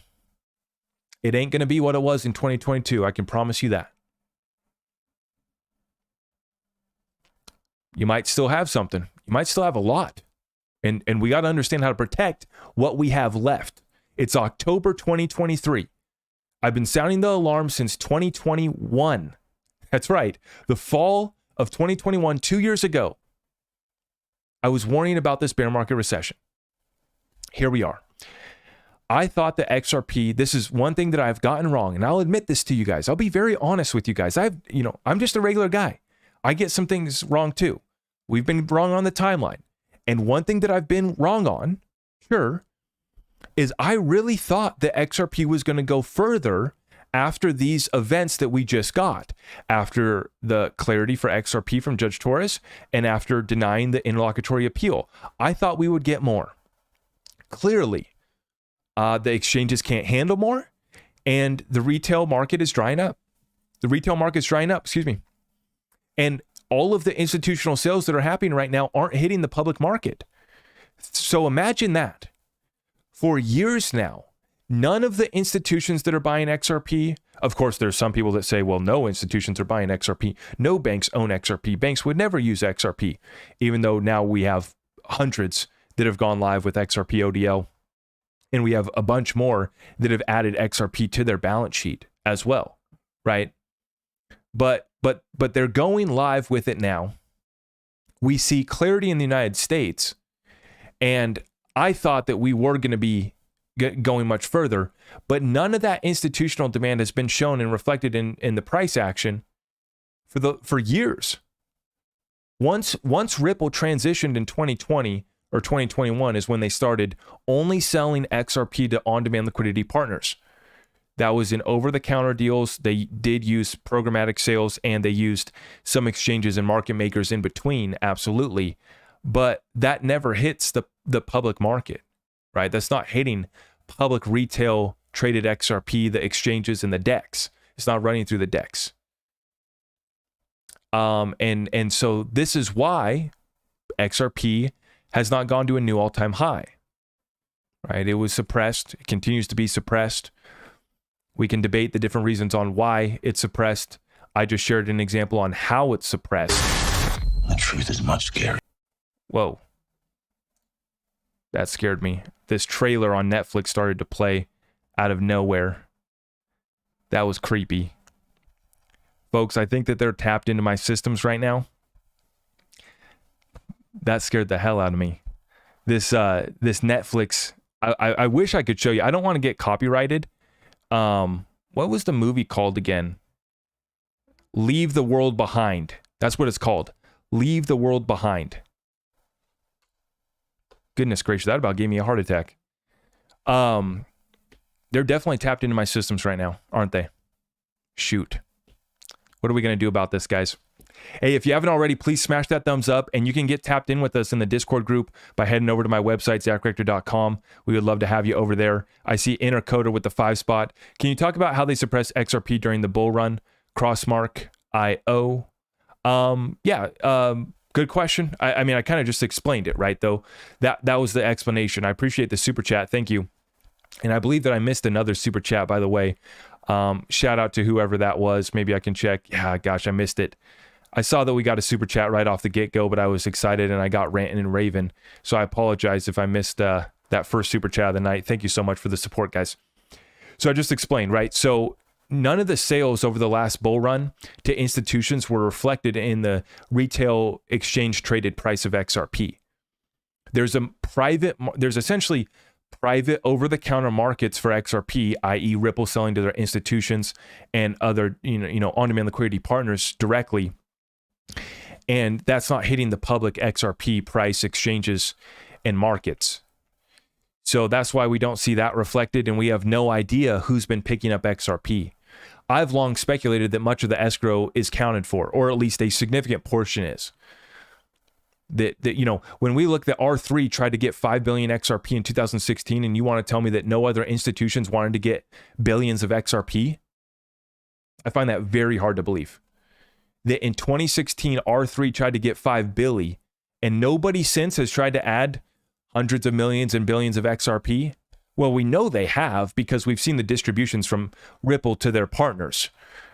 It ain't going to be what it was in 2022. I can promise you that. You might still have something. You might still have a lot. And we got to understand how to protect what we have left. It's October 2023. I've been sounding the alarm since 2021. That's right. The fall of 2021, 2 years ago, I was warning about this bear market recession. Here we are. I thought that XRP, this is one thing that I've gotten wrong, and I'll admit this to you guys. I'll be very honest with you guys. I'm just a regular guy. I get some things wrong too. We've been wrong on the timeline. And one thing that I've been wrong on, sure, is I really thought that XRP was going to go further after these events that we just got, after the clarity for XRP from Judge Torres and after denying the interlocutory appeal. I thought we would get more. Clearly, the exchanges can't handle more, and the retail market is drying up. And all of the institutional sales that are happening right now aren't hitting the public market. So imagine that. For years now, none of the institutions that are buying XRP, of course, there's some people that say, well, no institutions are buying XRP. No banks own XRP. Banks would never use XRP, even though now we have hundreds that have gone live with XRP ODL. And we have a bunch more that have added XRP to their balance sheet as well, right? But they're going live with it now. We see clarity in the United States, and I thought that we were going to be going much further, but none of that institutional demand has been shown and reflected in the price action for years. Once Ripple transitioned in 2020 or 2021 is when they started only selling XRP to on-demand liquidity partners. That was in over-the-counter deals. They did use programmatic sales, and they used some exchanges and market makers in between, absolutely. But that never hits the public market, right? That's not hitting public retail traded XRP, the exchanges, and the DEX. It's not running through the DEX. And so this is why XRP has not gone to a new all-time high, right? It was suppressed. It continues to be suppressed. We can debate the different reasons on why it's suppressed. I just shared an example on how it's suppressed. The truth is much scary. Whoa. That scared me. This trailer on Netflix started to play out of nowhere. That was creepy. Folks, I think that they're tapped into my systems right now. That scared the hell out of me. This Netflix I wish I could show you. I don't want to get copyrighted. What was the movie called again? Leave the World Behind. That's what it's called. Leave the World Behind. Goodness gracious, that about gave me a heart attack. They're definitely tapped into my systems right now, aren't they? Shoot. What are we going to do about this, guys? Hey, if you haven't already, please smash that thumbs up, and you can get tapped in with us in the Discord group by heading over to my website, zachrector.com. We would love to have you over there. I see Intercoder with the 5 spot. Can you talk about how they suppress XRP during the bull run? Crossmark IO. Good question. I mean, I kind of just explained it, right, though? That was the explanation. I appreciate the super chat. Thank you. And I believe that I missed another super chat, by the way. Shout out to whoever that was. Maybe I can check. Yeah, gosh, I missed it. I saw that we got a super chat right off the get-go, but I was excited and I got ranting and raving. So I apologize if I missed that first super chat of the night. Thank you so much for the support, guys. So I just explained, right? So none of the sales over the last bull run to institutions were reflected in the retail exchange traded price of XRP. There's essentially private over-the-counter markets for XRP, i.e. Ripple selling to their institutions and other on-demand liquidity partners directly. And that's not hitting the public XRP price exchanges and markets. So that's why we don't see that reflected, and we have no idea who's been picking up XRP. I've long speculated that much of the escrow is counted for, or at least a significant portion is. That when we look that R3 tried to get 5 billion XRP in 2016, and you want to tell me that no other institutions wanted to get billions of XRP? I find that very hard to believe. That in 2016, R3 tried to get 5 billion, and nobody since has tried to add hundreds of millions and billions of XRP. Well, we know they have, because we've seen the distributions from Ripple to their partners,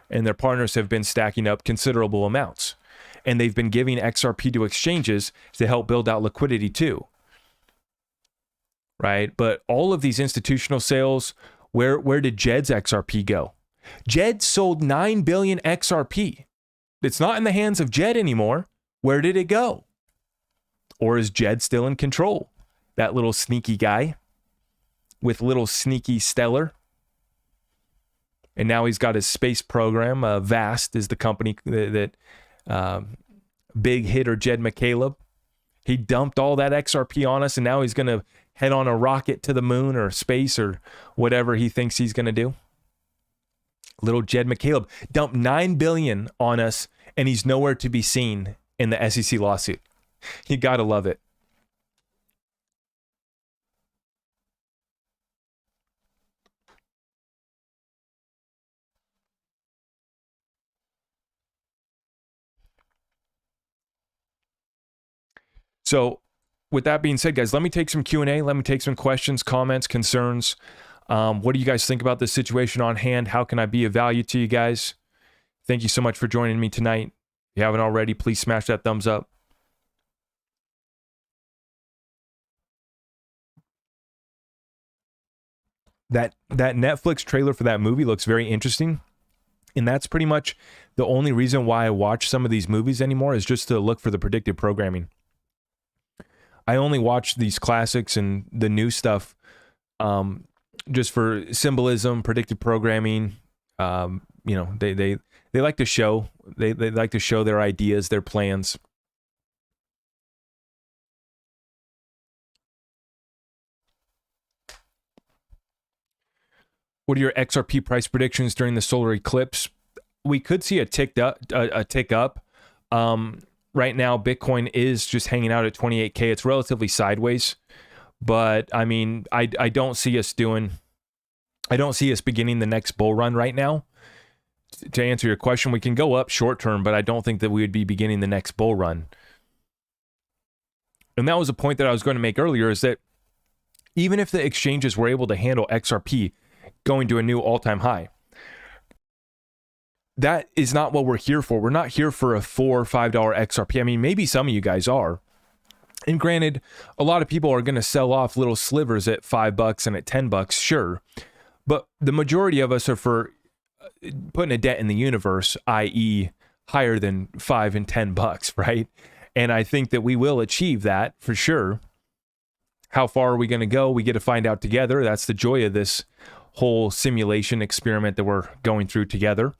and their partners have been stacking up considerable amounts. And they've been giving XRP to exchanges to help build out liquidity too. Right? But all of these institutional sales, where did Jed's XRP go? Jed sold 9 billion XRP. It's not in the hands of Jed anymore. Where did it go? Or is Jed still in control? That little sneaky guy with little sneaky Stellar. And now he's got his space program. Vast is the company that big hitter Jed McCaleb. He dumped all that XRP on us, and now he's going to head on a rocket to the moon or space or whatever he thinks he's going to do. Little Jed McCaleb dumped 9 billion on us, and he's nowhere to be seen in the SEC lawsuit. You got to love it. So with that being said, guys, let me take some Q&A. Let me take some questions, comments, concerns. What do you guys think about this situation on hand? How can I be of value to you guys? Thank you so much for joining me tonight. If you haven't already, please smash that thumbs up. That Netflix trailer for that movie looks very interesting. And that's pretty much the only reason why I watch some of these movies anymore, is just to look for the predictive programming. I only watch these classics and the new stuff just for symbolism, predictive programming. They like to show they like to show their ideas, their plans. What are your XRP price predictions during the solar eclipse? We could see a tick up. Right now, Bitcoin is just hanging out at 28K. It's relatively sideways, but I mean, I don't see us beginning the next bull run right now. To answer your question, we can go up short term, but I don't think that we would be beginning the next bull run. And that was a point that I was going to make earlier, is that even if the exchanges were able to handle XRP going to a new all-time high, that is not what we're here for. We're not here for a $4 or $5 XRP. I mean, maybe some of you guys are. And granted, a lot of people are going to sell off little slivers at $5 and at $10, sure. But the majority of us are for putting a dent in the universe, i.e. higher than $5 and $10, right? And I think that we will achieve that for sure. How far are we going to go? We get to find out together. That's the joy of this whole simulation experiment that we're going through together.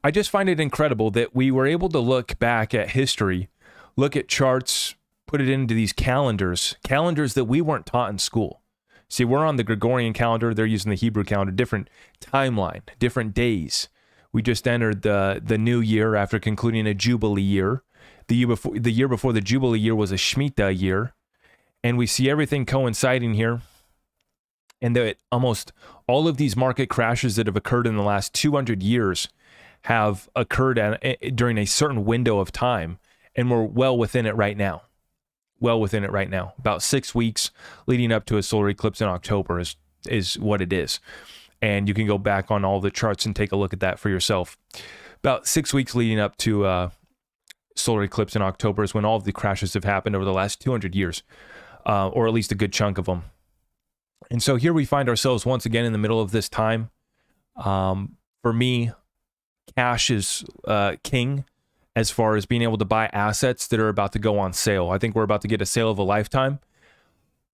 I just find it incredible that we were able to look back at history, look at charts, put it into these calendars that we weren't taught in school. See, we're on the Gregorian calendar. They're using the Hebrew calendar, different timeline, different days. We just entered the new year after concluding a Jubilee year. The year before the Jubilee year was a Shemitah year. And we see everything coinciding here. And that almost all of these market crashes that have occurred in the last 200 years have occurred during a certain window of time. And we're well within it right now. About 6 weeks leading up to a solar eclipse in October is what it is. And you can go back on all the charts and take a look at that for yourself. About 6 weeks leading up to solar eclipse in October is when all of the crashes have happened over the last 200 years, or at least a good chunk of them. And so here we find ourselves once again in the middle of this time. For me, cash is king as far as being able to buy assets that are about to go on sale. I think we're about to get a sale of a lifetime.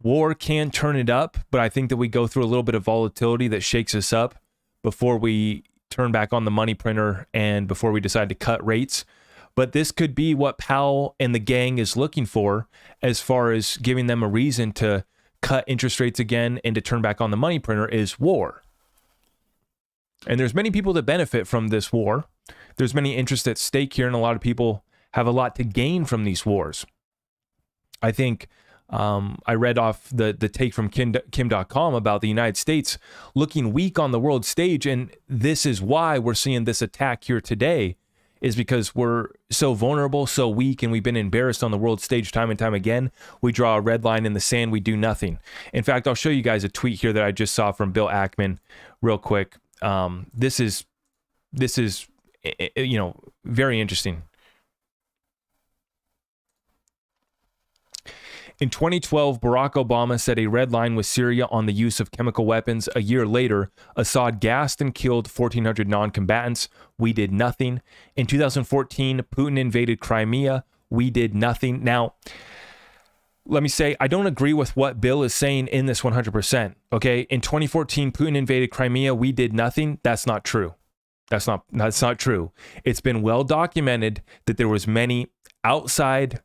War can turn it up, but I think that we go through a little bit of volatility that shakes us up before we turn back on the money printer and before we decide to cut rates. But this could be what Powell and the gang is looking for as far as giving them a reason to cut interest rates again and to turn back on the money printer is war. And there's many people that benefit from this war. There's many interests at stake here, and a lot of people have a lot to gain from these wars. I think I read off the take from Kim.com about the United States looking weak on the world stage, and this is why we're seeing this attack here today, is because we're so vulnerable, so weak, and we've been embarrassed on the world stage time and time again. We draw a red line in the sand. We do nothing. In fact, I'll show you guys a tweet here that I just saw from Bill Ackman real quick. This is very interesting. In 2012, Barack Obama set a red line with Syria on the use of chemical weapons. A year later, Assad gassed and killed 1,400 non-combatants. We did nothing. In 2014, Putin invaded Crimea. We did nothing. Now, let me say, I don't agree with what Bill is saying in this 100%. Okay, in 2014, Putin invaded Crimea. We did nothing. That's not true. That's not true. It's been well documented that there was many outside,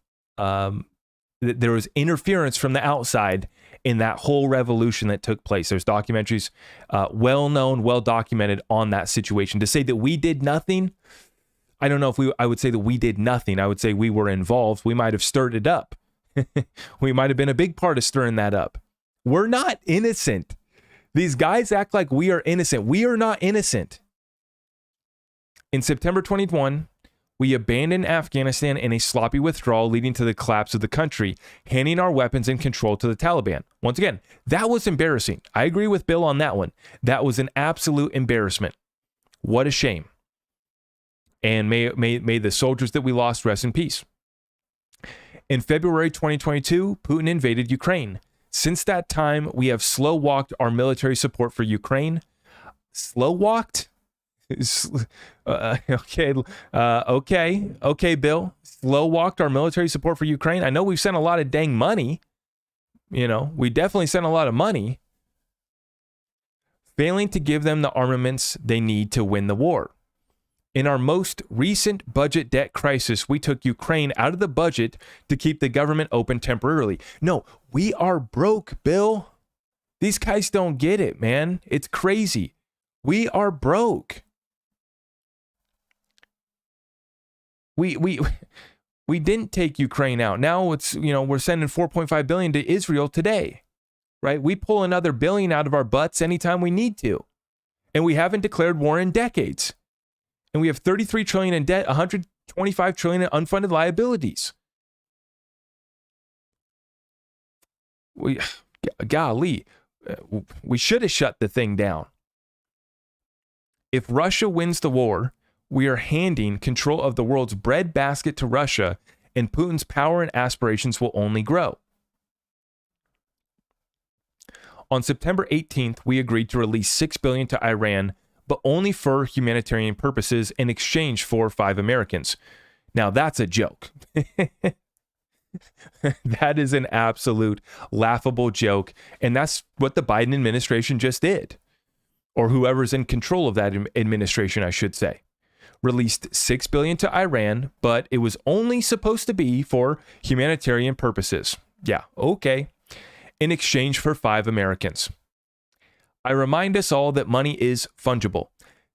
there was interference from the outside in that whole revolution that took place. There's documentaries, well known, well documented on that situation. To say that we did nothing, I don't know if I would say that we did nothing. I would say we were involved. We might have stirred it up. We might have been a big part of stirring that up. We're not innocent. These guys act like we are innocent. We are not innocent. In September 2021, we abandoned Afghanistan in a sloppy withdrawal leading to the collapse of the country, handing our weapons and control to the Taliban. Once again, that was embarrassing. I agree with Bill on that one. That was an absolute embarrassment. What a shame. And may the soldiers that we lost rest in peace. In February 2022, Putin invaded Ukraine. Since that time, we have slow-walked our military support for Ukraine. Slow-walked? Okay, Bill. Slow-walked our military support for Ukraine. I know we've sent a lot of dang money. We definitely sent a lot of money. Failing to give them the armaments they need to win the war. In our most recent budget debt crisis, we took Ukraine out of the budget to keep the government open temporarily. No, we are broke, Bill. These guys don't get it, man. It's crazy. We are broke. We didn't take Ukraine out. Now it's, we're sending $4.5 billion to Israel today, right? We pull another billion out of our butts anytime we need to. And we haven't declared war in decades. And we have $33 trillion in debt, $125 trillion in unfunded liabilities. Golly, we should have shut the thing down. If Russia wins the war, we are handing control of the world's breadbasket to Russia, and Putin's power and aspirations will only grow. On September 18th, we agreed to release $6 billion to Iran, but only for humanitarian purposes in exchange for 5 Americans. Now, that's a joke. That is an absolute laughable joke. And that's what the Biden administration just did, or whoever's in control of that administration, I should say. Released $6 billion to Iran, but it was only supposed to be for humanitarian purposes. Yeah, okay. In exchange for 5 Americans. I remind us all that money is fungible.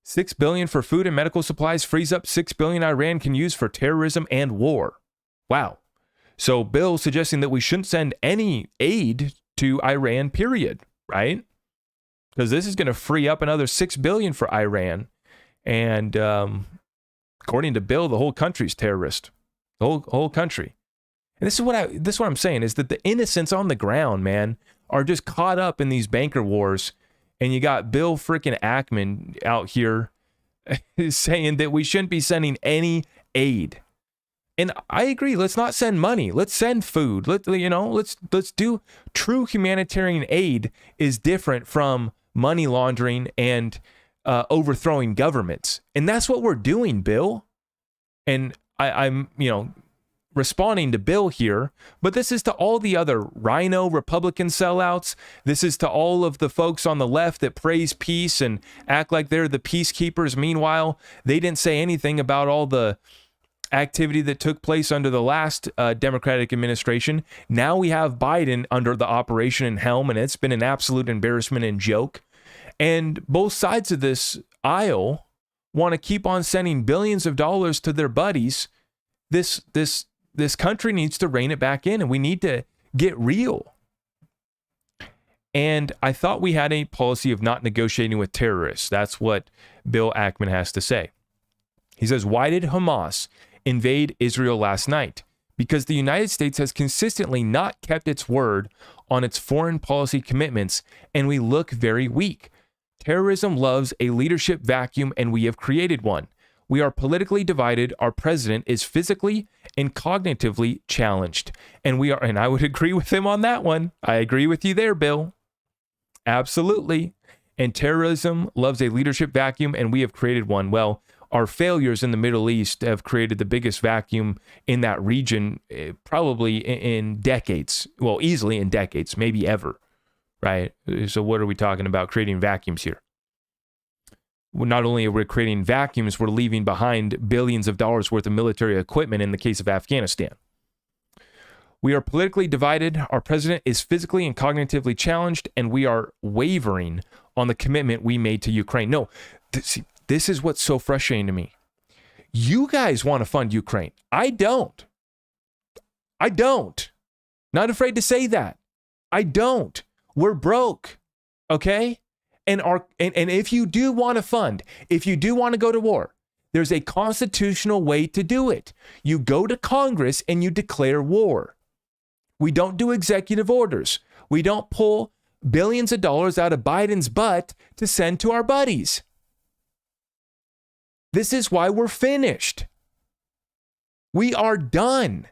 $6 billion for food and medical supplies frees up $6 billion Iran can use for terrorism and war. Wow. So Bill suggesting that we shouldn't send any aid to Iran, period, right? Because this is going to free up another $6 billion for Iran. And according to Bill, the whole country's terrorist. The whole country. And this is what I'm saying, is that the innocents on the ground, man, are just caught up in these banker wars. And you got Bill freaking Ackman out here saying that we shouldn't be sending any aid. And I agree. Let's not send money. Let's send food. Let's do true humanitarian aid is different from money laundering and overthrowing governments. And that's what we're doing, Bill. And I'm responding to Bill here, but this is to all the other rhino Republican sellouts. This is to all of the folks on the left that praise peace and act like they're the peacekeepers. Meanwhile, they didn't say anything about all the activity that took place under the last Democratic administration. Now we have Biden under the operation and helm, and it's been an absolute embarrassment and joke. And both sides of this aisle want to keep on sending billions of dollars to their buddies. This country needs to rein it back in, and we need to get real. And I thought we had a policy of not negotiating with terrorists. That's what Bill Ackman has to say. He says, why did Hamas invade Israel last night? Because the United States has consistently not kept its word on its foreign policy commitments, and we look very weak. Terrorism loves a leadership vacuum, and we have created one. We are politically divided. Our president is physically and cognitively challenged. And I would agree with him on that one. I agree with you there, Bill. Absolutely. And terrorism loves a leadership vacuum, and we have created one. Well, our failures in the Middle East have created the biggest vacuum in that region, probably in decades. Well, easily in decades, maybe ever, right? So what are we talking about creating vacuums here? Not only are we creating vacuums, we're leaving behind billions of dollars worth of military equipment in the case of Afghanistan. We are politically divided. Our president is physically and cognitively challenged, and we are wavering on the commitment we made to Ukraine. No, this is what's so frustrating to me. You guys want to fund Ukraine. I don't. Not afraid to say that. I don't. We're broke. Okay? And if you do want to fund, if you do want to go to war, there's a constitutional way to do it. You go to Congress and you declare war. We don't do executive orders. We don't pull billions of dollars out of Biden's butt to send to our buddies. This is why we're finished. We are done.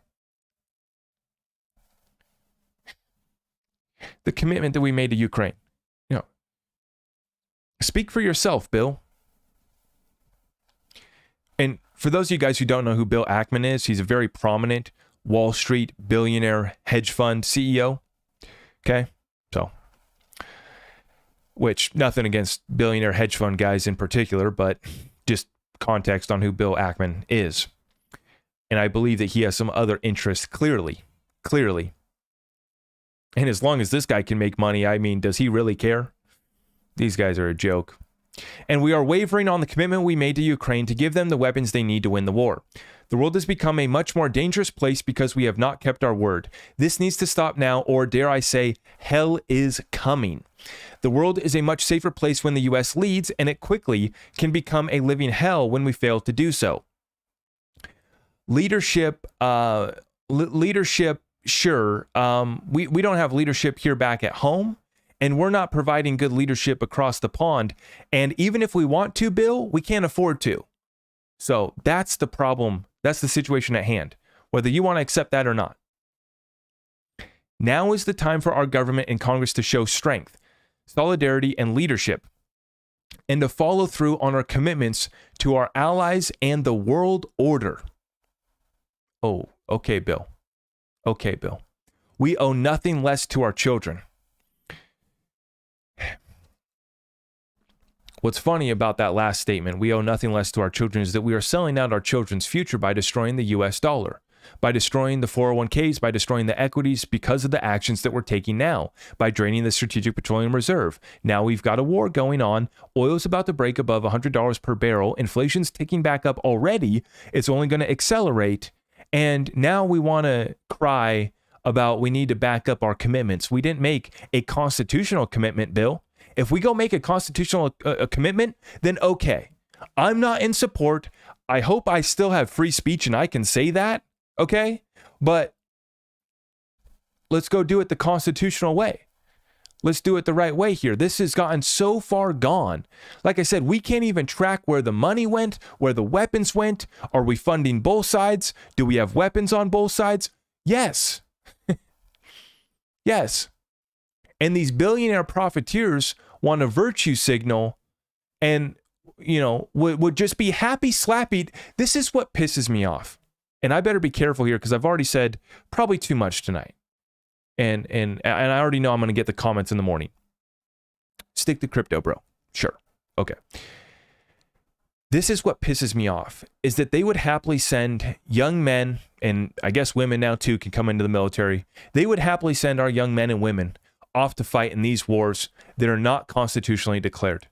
The commitment that we made to Ukraine. Speak for yourself, Bill. And for those of you guys who don't know who Bill Ackman is, he's a very prominent Wall Street billionaire hedge fund CEO. Okay? So, which, nothing against billionaire hedge fund guys in particular, but just context on who Bill Ackman is. And I believe that he has some other interests, clearly. And as long as this guy can make money, I mean, does he really care? These guys are a joke. And we are wavering on the commitment we made to Ukraine to give them the weapons they need to win the war. The world has become a much more dangerous place because we have not kept our word. This needs to stop now, or dare I say, hell is coming. The world is a much safer place when the U.S. leads, and it quickly can become a living hell when we fail to do so. Leadership, sure. We don't have leadership here back at home. And we're not providing good leadership across the pond. And even if we want to, Bill, we can't afford to. So that's the problem. That's the situation at hand, whether you want to accept that or not. Now is the time for our government and Congress to show strength, solidarity, and leadership, and to follow through on our commitments to our allies and the world order. Oh, okay, Bill. Okay, Bill. We owe nothing less to our children. What's funny about that last statement, we owe nothing less to our children, is that we are selling out our children's future by destroying the US dollar, by destroying the 401ks, by destroying the equities because of the actions that we're taking now, by draining the Strategic Petroleum Reserve. Now we've got a war going on. Oil's about to break above $100 per barrel. Inflation's ticking back up already. It's only going to accelerate. And now we want to cry about we need to back up our commitments. We didn't make a constitutional commitment, Bill. If we go make a constitutional commitment, then okay. I'm not in support. I hope I still have free speech and I can say that, okay? But let's go do it the constitutional way. Let's do it the right way here. This has gotten so far gone. Like I said, we can't even track where the money went, where the weapons went. Are we funding both sides? Do we have weapons on both sides? Yes. Yes. And these billionaire profiteers want a virtue signal and, you know, would just be happy slappy. This is what pisses me off. And I better be careful here because I've already said probably too much tonight. And I already know I'm going to get the comments in the morning. Stick to crypto, bro. Sure. Okay. This is what pisses me off, is that they would happily send young men, and I guess women now too can come into the military. They would happily send our young men and women off to fight in these wars that are not constitutionally declared,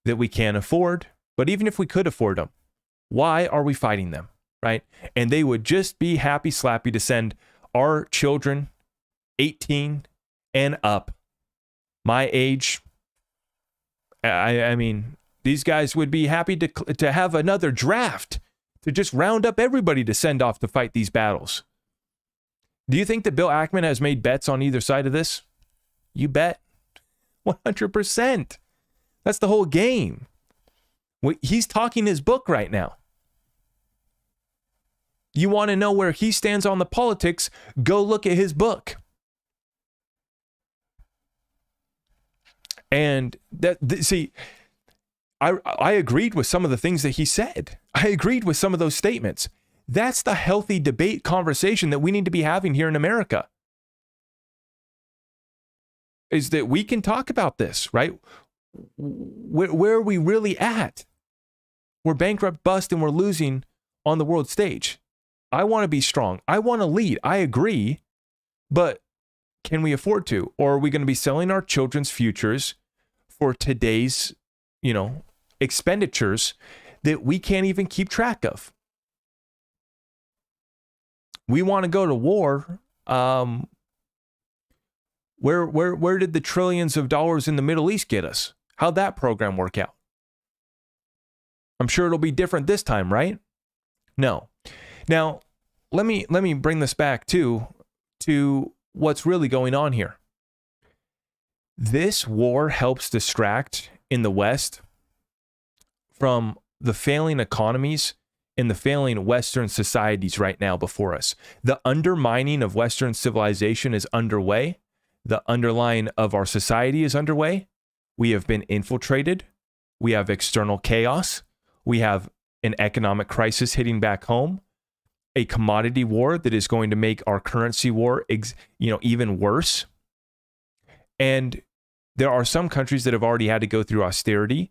that we can't afford. But even if we could afford them, why are we fighting them, right? And they would just be happy slappy to send our children 18 and up, my age. I mean, these guys would be happy to have another draft to just round up everybody to send off to fight these battles. Do you think that Bill Ackman has made bets on either side of this? You bet. 100%. That's the whole game. He's talking his book right now. You want to know where he stands on the politics? Go look at his book. And see, I agreed with some of the things that he said. I agreed with some of those statements. That's the healthy debate conversation that we need to be having here in America. Is that we can talk about this, right? Where are we really at? We're bankrupt, bust, and we're losing on the world stage. I want to be strong. I want to lead. I agree. But can we afford to? Or are we going to be selling our children's futures for today's, expenditures that we can't even keep track of? We want to go to war. Where did the trillions of dollars in the Middle East get us? How'd that program work out? I'm sure it'll be different this time, right? No. Now, let me bring this back to what's really going on here. This war helps distract in the West from the failing economies and the failing Western societies right now before us. The undermining of Western civilization is underway. The underlying of our society is underway. We have been infiltrated. We have external chaos. We have an economic crisis hitting back home. A commodity war that is going to make our currency war, even worse. And there are some countries that have already had to go through austerity.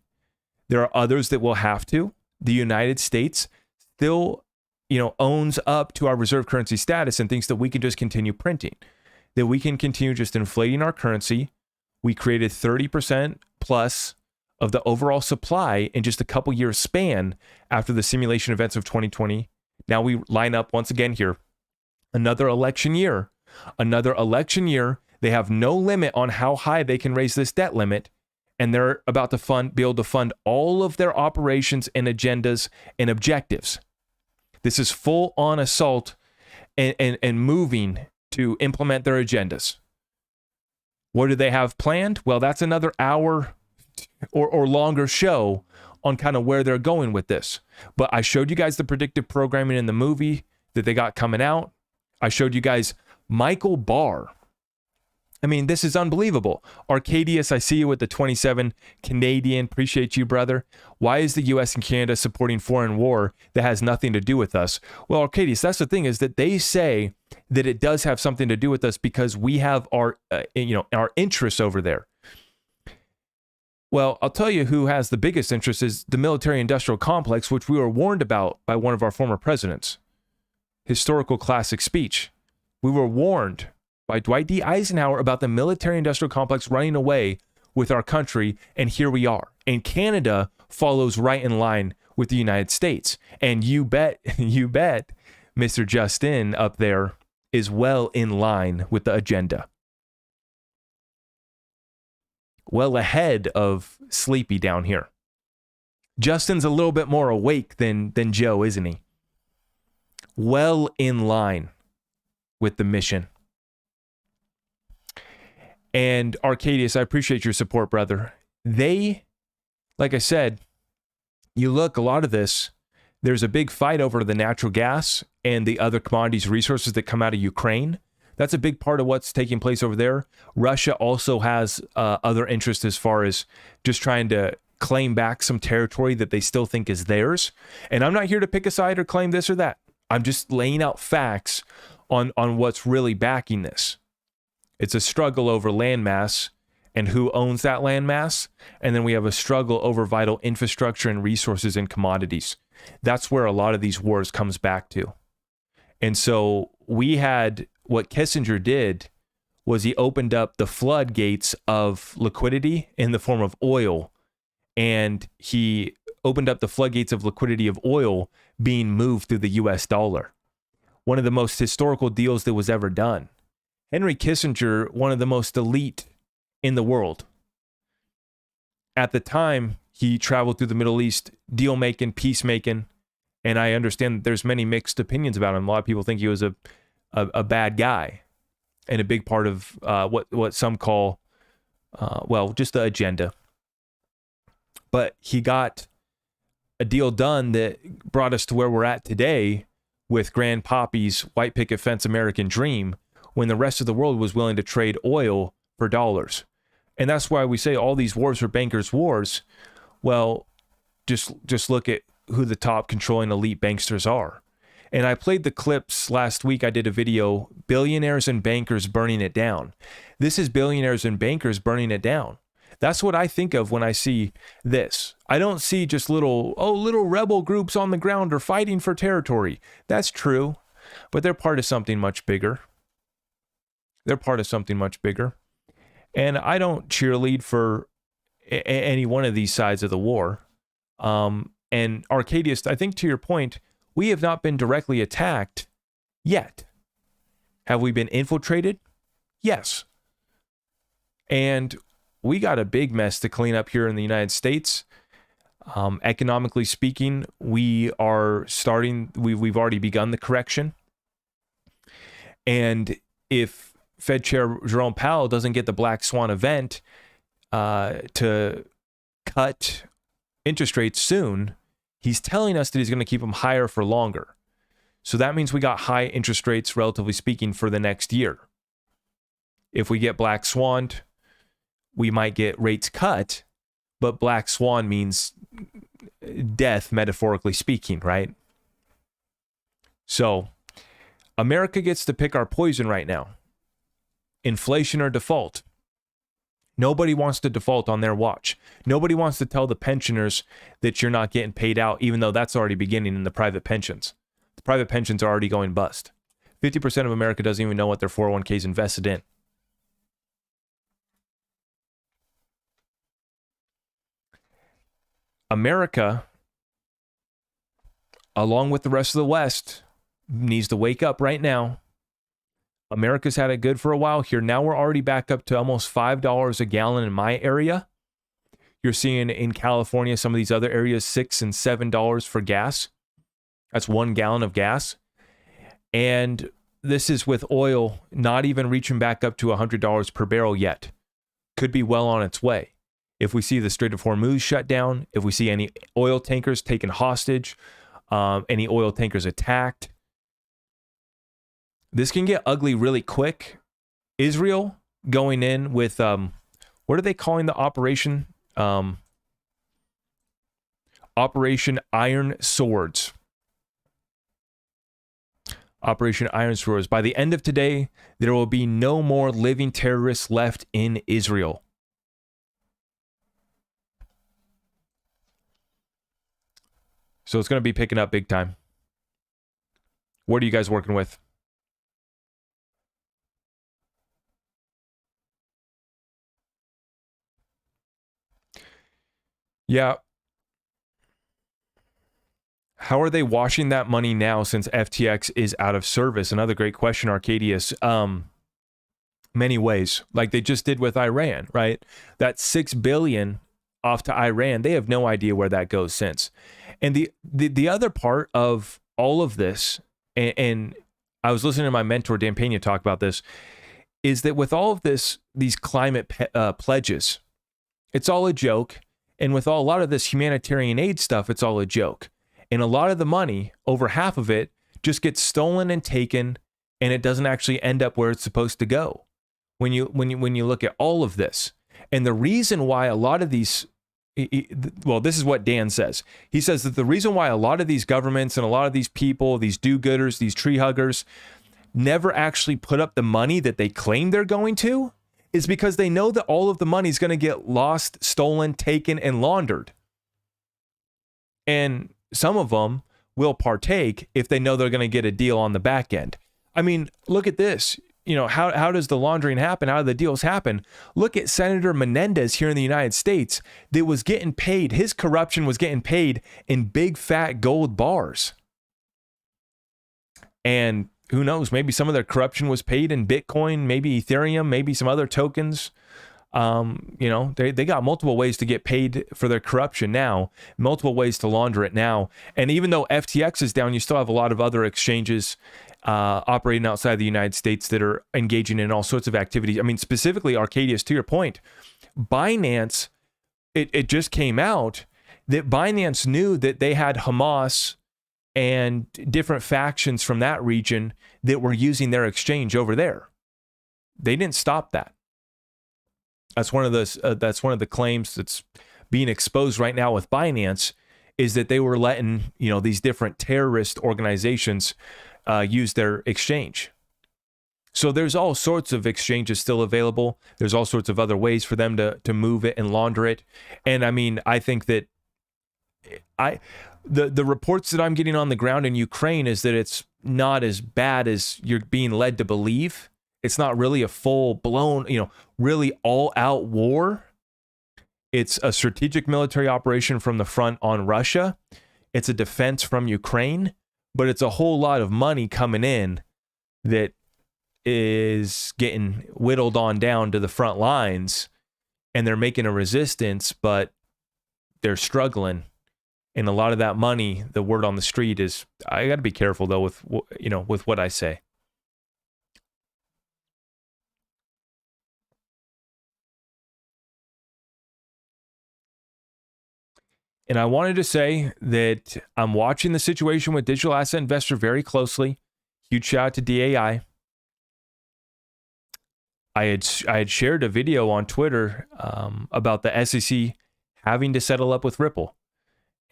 There are others that will have to. The United States still, owns up to our reserve currency status and thinks that we can just continue printing, that we can continue just inflating our currency. We created 30% plus of the overall supply in just a couple years span after the simulation events of 2020. Now we line up once again here. Another election year. They have no limit on how high they can raise this debt limit. And they're about to be able to fund all of their operations and agendas and objectives. This is full on assault and moving to implement their agendas. What do they have planned? Well, that's another hour or longer show on kind of where they're going with this. But I showed you guys the predictive programming in the movie that they got coming out. I showed you guys Michael Barr. I mean, this is unbelievable. Arcadius, I see you with the 27 Canadian. Appreciate you, brother. Why is the US and Canada supporting foreign war that has nothing to do with us? Well, Arcadius, that's the thing, is that they say that it does have something to do with us because we have our our interests over there. Well, I'll tell you who has the biggest interest is the military-industrial complex, which we were warned about by one of our former presidents. Historical classic speech. We were warned by Dwight D. Eisenhower about the military-industrial complex running away with our country, and here we are. And Canada follows right in line with the United States. And you bet, Mr. Justin up there is well in line with the agenda. Well ahead of Sleepy down here. Justin's a little bit more awake than Joe, isn't he? Well in line with the mission. And Arcadius, I appreciate your support, brother. They, like I said, you look, a lot of this, there's a big fight over the natural gas and the other commodities, resources that come out of Ukraine. That's a big part of what's taking place over there. Russia also has other interests as far as just trying to claim back some territory that they still think is theirs. And I'm not here to pick a side or claim this or that. I'm just laying out facts on what's really backing this. It's a struggle over landmass and who owns that landmass. And then we have a struggle over vital infrastructure and resources and commodities. That's where a lot of these wars comes back to. And so we had what Kissinger did was he opened up the floodgates of liquidity in the form of oil. And he opened up the floodgates of liquidity of oil being moved through the US dollar. One of the most historical deals that was ever done. Henry Kissinger, one of the most elite in the world. At the time, he traveled through the Middle East, deal making, peacemaking, and I understand that there's many mixed opinions about him. A lot of people think he was a bad guy, and a big part of what some call, just the agenda. But he got a deal done that brought us to where we're at today with Grand Poppy's white picket fence American dream, when the rest of the world was willing to trade oil for dollars. And that's why we say all these wars are bankers' wars. Well, just look at who the top controlling elite banksters are. And I played the clips last week. I did a video, Billionaires and Bankers Burning It Down. This is billionaires and bankers burning it down. That's what I think of when I see this. I don't see just little rebel groups on the ground are fighting for territory. That's true, but they're part of something much bigger. They're part of something much bigger. And I don't cheerlead for any one of these sides of the war. And Arcadius, I think to your point, we have not been directly attacked yet. Have we been infiltrated? Yes. And we got a big mess to clean up here in the United States. Economically speaking, we've already begun the correction. And if Fed Chair Jerome Powell doesn't get the Black Swan event to cut interest rates soon, he's telling us that he's going to keep them higher for longer. So that means we got high interest rates, relatively speaking, for the next year. If we get Black Swan, we might get rates cut, but Black Swan means death, metaphorically speaking, right? So America gets to pick our poison right now. Inflation or default. Nobody wants to default on their watch. Nobody wants to tell the pensioners that you're not getting paid out, even though that's already beginning in the private pensions. The private pensions are already going bust. 50% of America doesn't even know what their 401k is invested in. America, along with the rest of the West, needs to wake up right now. America's had it good for a while here. Now we're already back up to almost $5 a gallon in my area. You're seeing in California, some of these other areas, $6 and $7 for gas. That's 1 gallon of gas. And this is with oil not even reaching back up to $100 per barrel yet. Could be well on its way. If we see the Strait of Hormuz shut down, if we see any oil tankers taken hostage, any oil tankers attacked, this can get ugly really quick. Israel going in with, what are they calling the operation? Operation Iron Swords. Operation Iron Swords. By the end of today, there will be no more living terrorists left in Israel. So it's going to be picking up big time. What are you guys working with? Yeah. How are they washing that money now since FTX is out of service? Another great question, Arcadius. Many ways, like they just did with Iran, right? That $6 billion off to Iran, they have no idea where that goes since. And the other part of all of this, and I was listening to my mentor Dan Pena talk about this, is that with all of this, these climate pledges, it's all a joke. And with a lot of this humanitarian aid stuff, it's all a joke. And a lot of the money, over half of it, just gets stolen and taken, and it doesn't actually end up where it's supposed to go. When you look at all of this, and the reason why a lot of these, well, this is what Dan says. He says that the reason why a lot of these governments and a lot of these people, these do-gooders, these tree huggers, never actually put up the money that they claim they're going to, is because they know that all of the money is going to get lost, stolen, taken, and laundered. And some of them will partake if they know they're going to get a deal on the back end. I mean, look at this. You know, how does the laundering happen? How do the deals happen? Look at Senator Menendez here in the United States that was getting paid. His corruption was getting paid in big, fat gold bars. And who knows, maybe some of their corruption was paid in Bitcoin, maybe Ethereum, maybe some other tokens. You know, they got multiple ways to get paid for their corruption now, multiple ways to launder it now. And even though FTX is down, you still have a lot of other exchanges operating outside the United States that are engaging in all sorts of activities. I mean, specifically, Arcadius, to your point, Binance, it just came out that Binance knew that they had Hamas and different factions from that region that were using their exchange over there. They didn't stop that. That's one of the claims that's being exposed right now with Binance, is that they were letting, you know, these different terrorist organizations use their exchange. So there's all sorts of exchanges still available. There's all sorts of other ways for them to move it and launder it. And I mean, I think that the reports that I'm getting on the ground in Ukraine is that it's not as bad as you're being led to believe. It's not really a full-blown, you know, really all-out war. It's a strategic military operation from the front on Russia. It's a defense from Ukraine, but it's a whole lot of money coming in that is getting whittled on down to the front lines, and they're making a resistance, but they're struggling. And a lot of that money, the word on the street is, I got to be careful though with, you know, with what I say. And I wanted to say that I'm watching the situation with Digital Asset Investor very closely. Huge shout out to DAI. I had shared a video on Twitter about the SEC having to settle up with Ripple.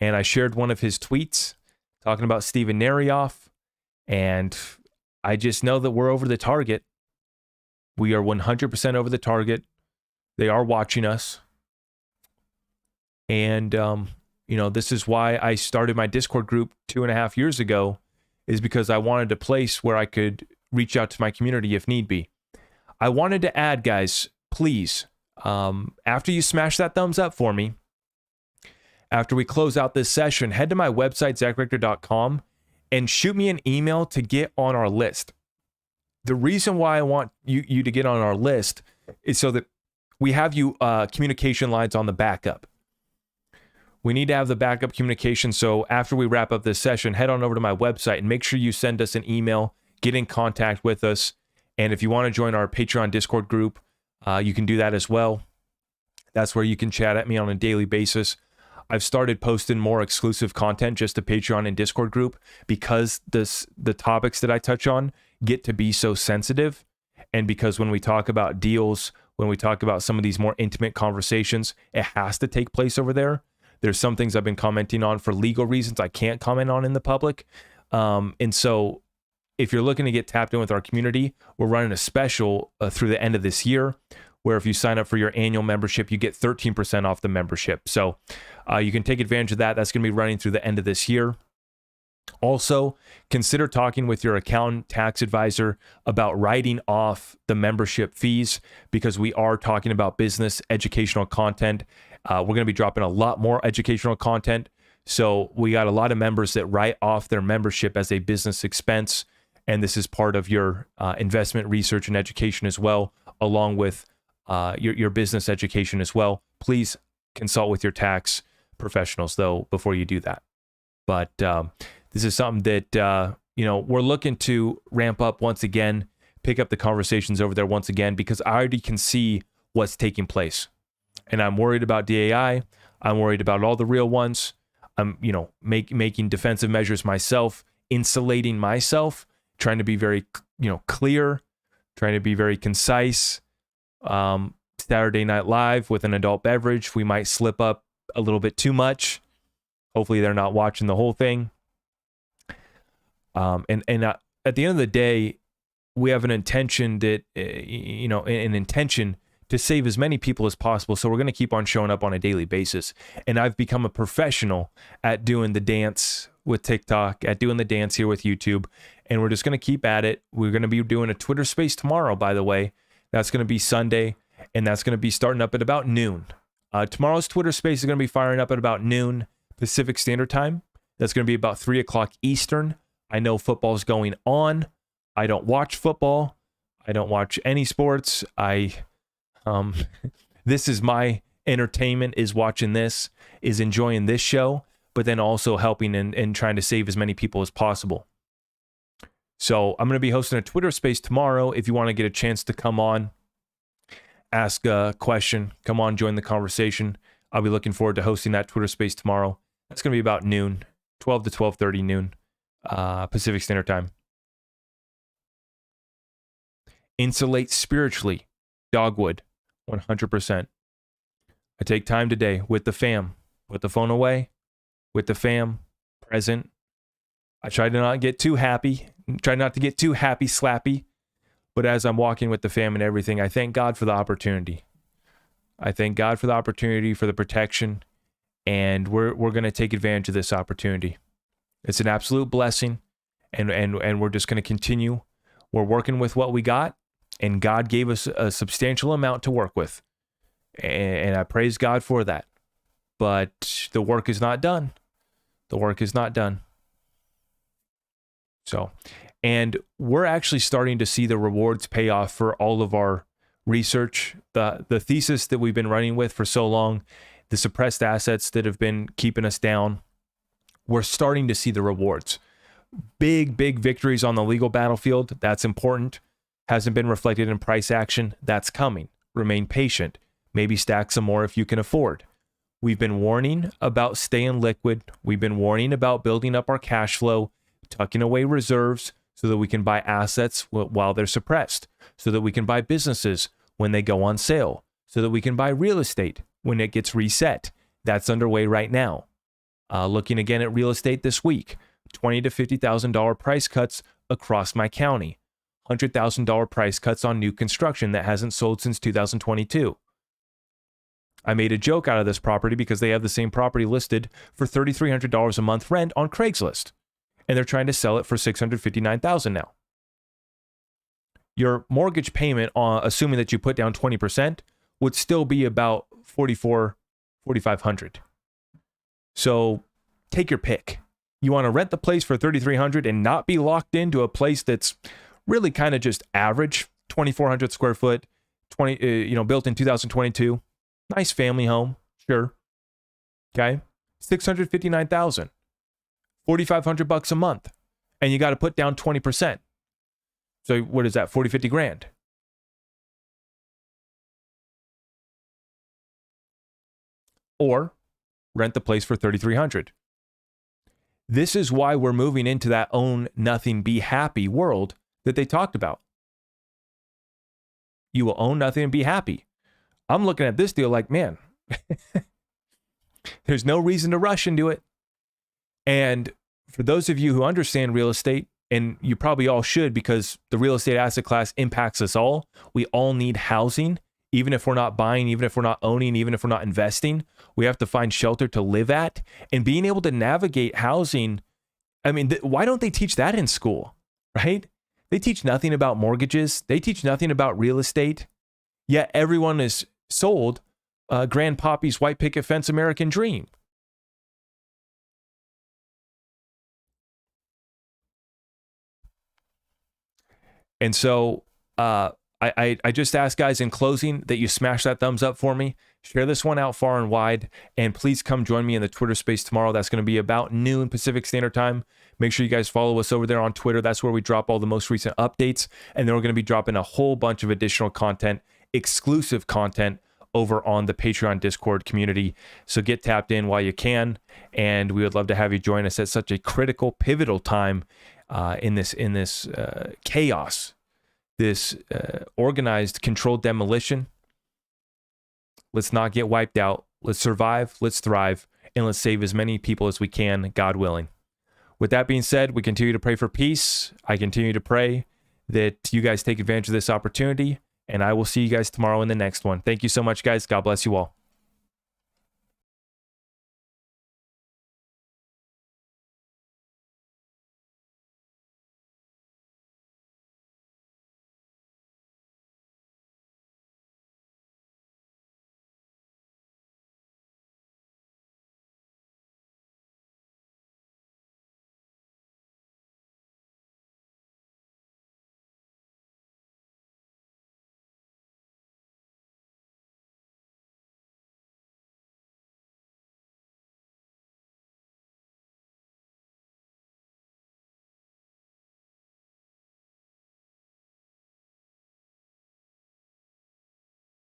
And I shared one of his tweets talking about Steven Narioff. And I just know that we're over the target. We are 100% over the target. They are watching us. And, you know, this is why I started my Discord group 2.5 years ago, is because I wanted a place where I could reach out to my community if need be. I wanted to add, guys, please, after you smash that thumbs up for me, after we close out this session, head to my website, zachrector.com, and shoot me an email to get on our list. The reason why I want you to get on our list is so that we have you communication lines on the backup. We need to have the backup communication. So after we wrap up this session, head on over to my website and make sure you send us an email, get in contact with us. And if you want to join our Patreon Discord group, you can do that as well. That's where you can chat at me on a daily basis. I've started posting more exclusive content just to Patreon and Discord group because the topics that I touch on get to be so sensitive. And because when we talk about deals, when we talk about some of these more intimate conversations, it has to take place over there. There's some things I've been commenting on for legal reasons I can't comment on in the public. And so if you're looking to get tapped in with our community, we're running a special through the end of this year, where if you sign up for your annual membership, you get 13% off the membership. So you can take advantage of that. That's going to be running through the end of this year. Also, consider talking with your accountant, tax advisor about writing off the membership fees, because we are talking about business educational content. We're going to be dropping a lot more educational content. So we got a lot of members that write off their membership as a business expense. And this is part of your investment research and education as well, along with your business education as well. Please consult with your tax professionals, though, before you do that. But this is something that, we're looking to ramp up once again, pick up the conversations over there once again, because I already can see what's taking place. And I'm worried about DAI. I'm worried about all the real ones. I'm, making defensive measures myself, insulating myself, trying to be very, clear, trying to be very concise. Saturday Night Live with an adult beverage, we might slip up a little bit too much. Hopefully they're not watching the whole thing. And at the end of the day, we have an intention that, an intention to save as many people as possible. So we're going to keep on showing up on a daily basis. And I've become a professional at doing the dance with TikTok, at doing the dance here with YouTube. And we're just going to keep at it. We're going to be doing a Twitter space tomorrow, by the way. That's going to be Sunday, and that's going to be starting up at about noon. Tomorrow's Twitter space is going to be firing up at about noon Pacific Standard Time. That's going to be about 3 o'clock Eastern. I know football's going on. I don't watch football. I don't watch any sports. This is my entertainment, is watching this, is enjoying this show, but then also helping and trying to save as many people as possible. So I'm going to be hosting a Twitter space tomorrow. If you want to get a chance to come on, ask a question, come on, join the conversation. I'll be looking forward to hosting that Twitter space tomorrow. It's going to be about noon, 12 to 12:30 noon, Pacific Standard Time. Insulate spiritually, Dogwood, 100%. I take time today with the fam, put the phone away, with the fam, present. I try to not get too happy, slappy, but as I'm walking with the fam and everything, I thank God for the opportunity. I thank God for the opportunity, for the protection, and we're going to take advantage of this opportunity. It's an absolute blessing, and we're just going to continue. We're working with what we got, and God gave us a substantial amount to work with, and I praise God for that. But the work is not done. The work is not done. So, and we're actually starting to see the rewards pay off for all of our research, the thesis that we've been running with for so long, the suppressed assets that have been keeping us down. We're starting to see the rewards. Big victories on the legal battlefield. That's important. Hasn't been reflected in price action. That's coming. Remain patient. Maybe stack some more if you can afford. We've been warning about staying liquid. We've been warning about building up our cash flow, tucking away reserves so that we can buy assets while they're suppressed, so that we can buy businesses when they go on sale, so that we can buy real estate when it gets reset. That's underway right now. Looking again at real estate this week, $20,000 to $50,000 price cuts across my county, $100,000 price cuts on new construction that hasn't sold since 2022. I made a joke out of this property because they have the same property listed for $3,300 a month rent on Craigslist, and they're trying to sell it for $659,000 now. Your mortgage payment, assuming that you put down 20%, would still be about $4,500. So take your pick. You want to rent the place for $3,300 and not be locked into a place that's really kind of just average, 2,400 square foot, built in 2022. Nice family home, sure. Okay, $659,000, $4,500 a month, and you got to put down 20%. So what is that? 40, 50 grand. Or rent the place for $3,300. This is why we're moving into that own nothing, be happy world that they talked about. You will own nothing and be happy. I'm looking at this deal like, man, there's no reason to rush into it. And for those of you who understand real estate and you probably all should, because the real estate asset class impacts us all. We all need housing, even if we're not buying, even if we're not owning, even if we're not investing. We have to find shelter to live at, and being able to navigate housing. I mean, why don't they teach that in school, right? They teach nothing about mortgages. They teach nothing about real estate. Yet everyone is sold Grandpappy's white picket fence American dream. And so I just ask, guys, in closing, that you smash that thumbs up for me. Share this one out far and wide. And please come join me in the Twitter space tomorrow. That's going to be about noon Pacific Standard Time. Make sure you guys follow us over there on Twitter. That's where we drop all the most recent updates. And then we're going to be dropping a whole bunch of additional content, exclusive content, over on the Patreon Discord community. So get tapped in while you can. And we would love to have you join us at such a critical, pivotal time in this chaos, this organized, controlled demolition. Let's not get wiped out. Let's survive. Let's thrive. And let's save as many people as we can, God willing. With that being said, we continue to pray for peace. I continue to pray that you guys take advantage of this opportunity. And I will see you guys tomorrow in the next one. Thank you so much, guys. God bless you all.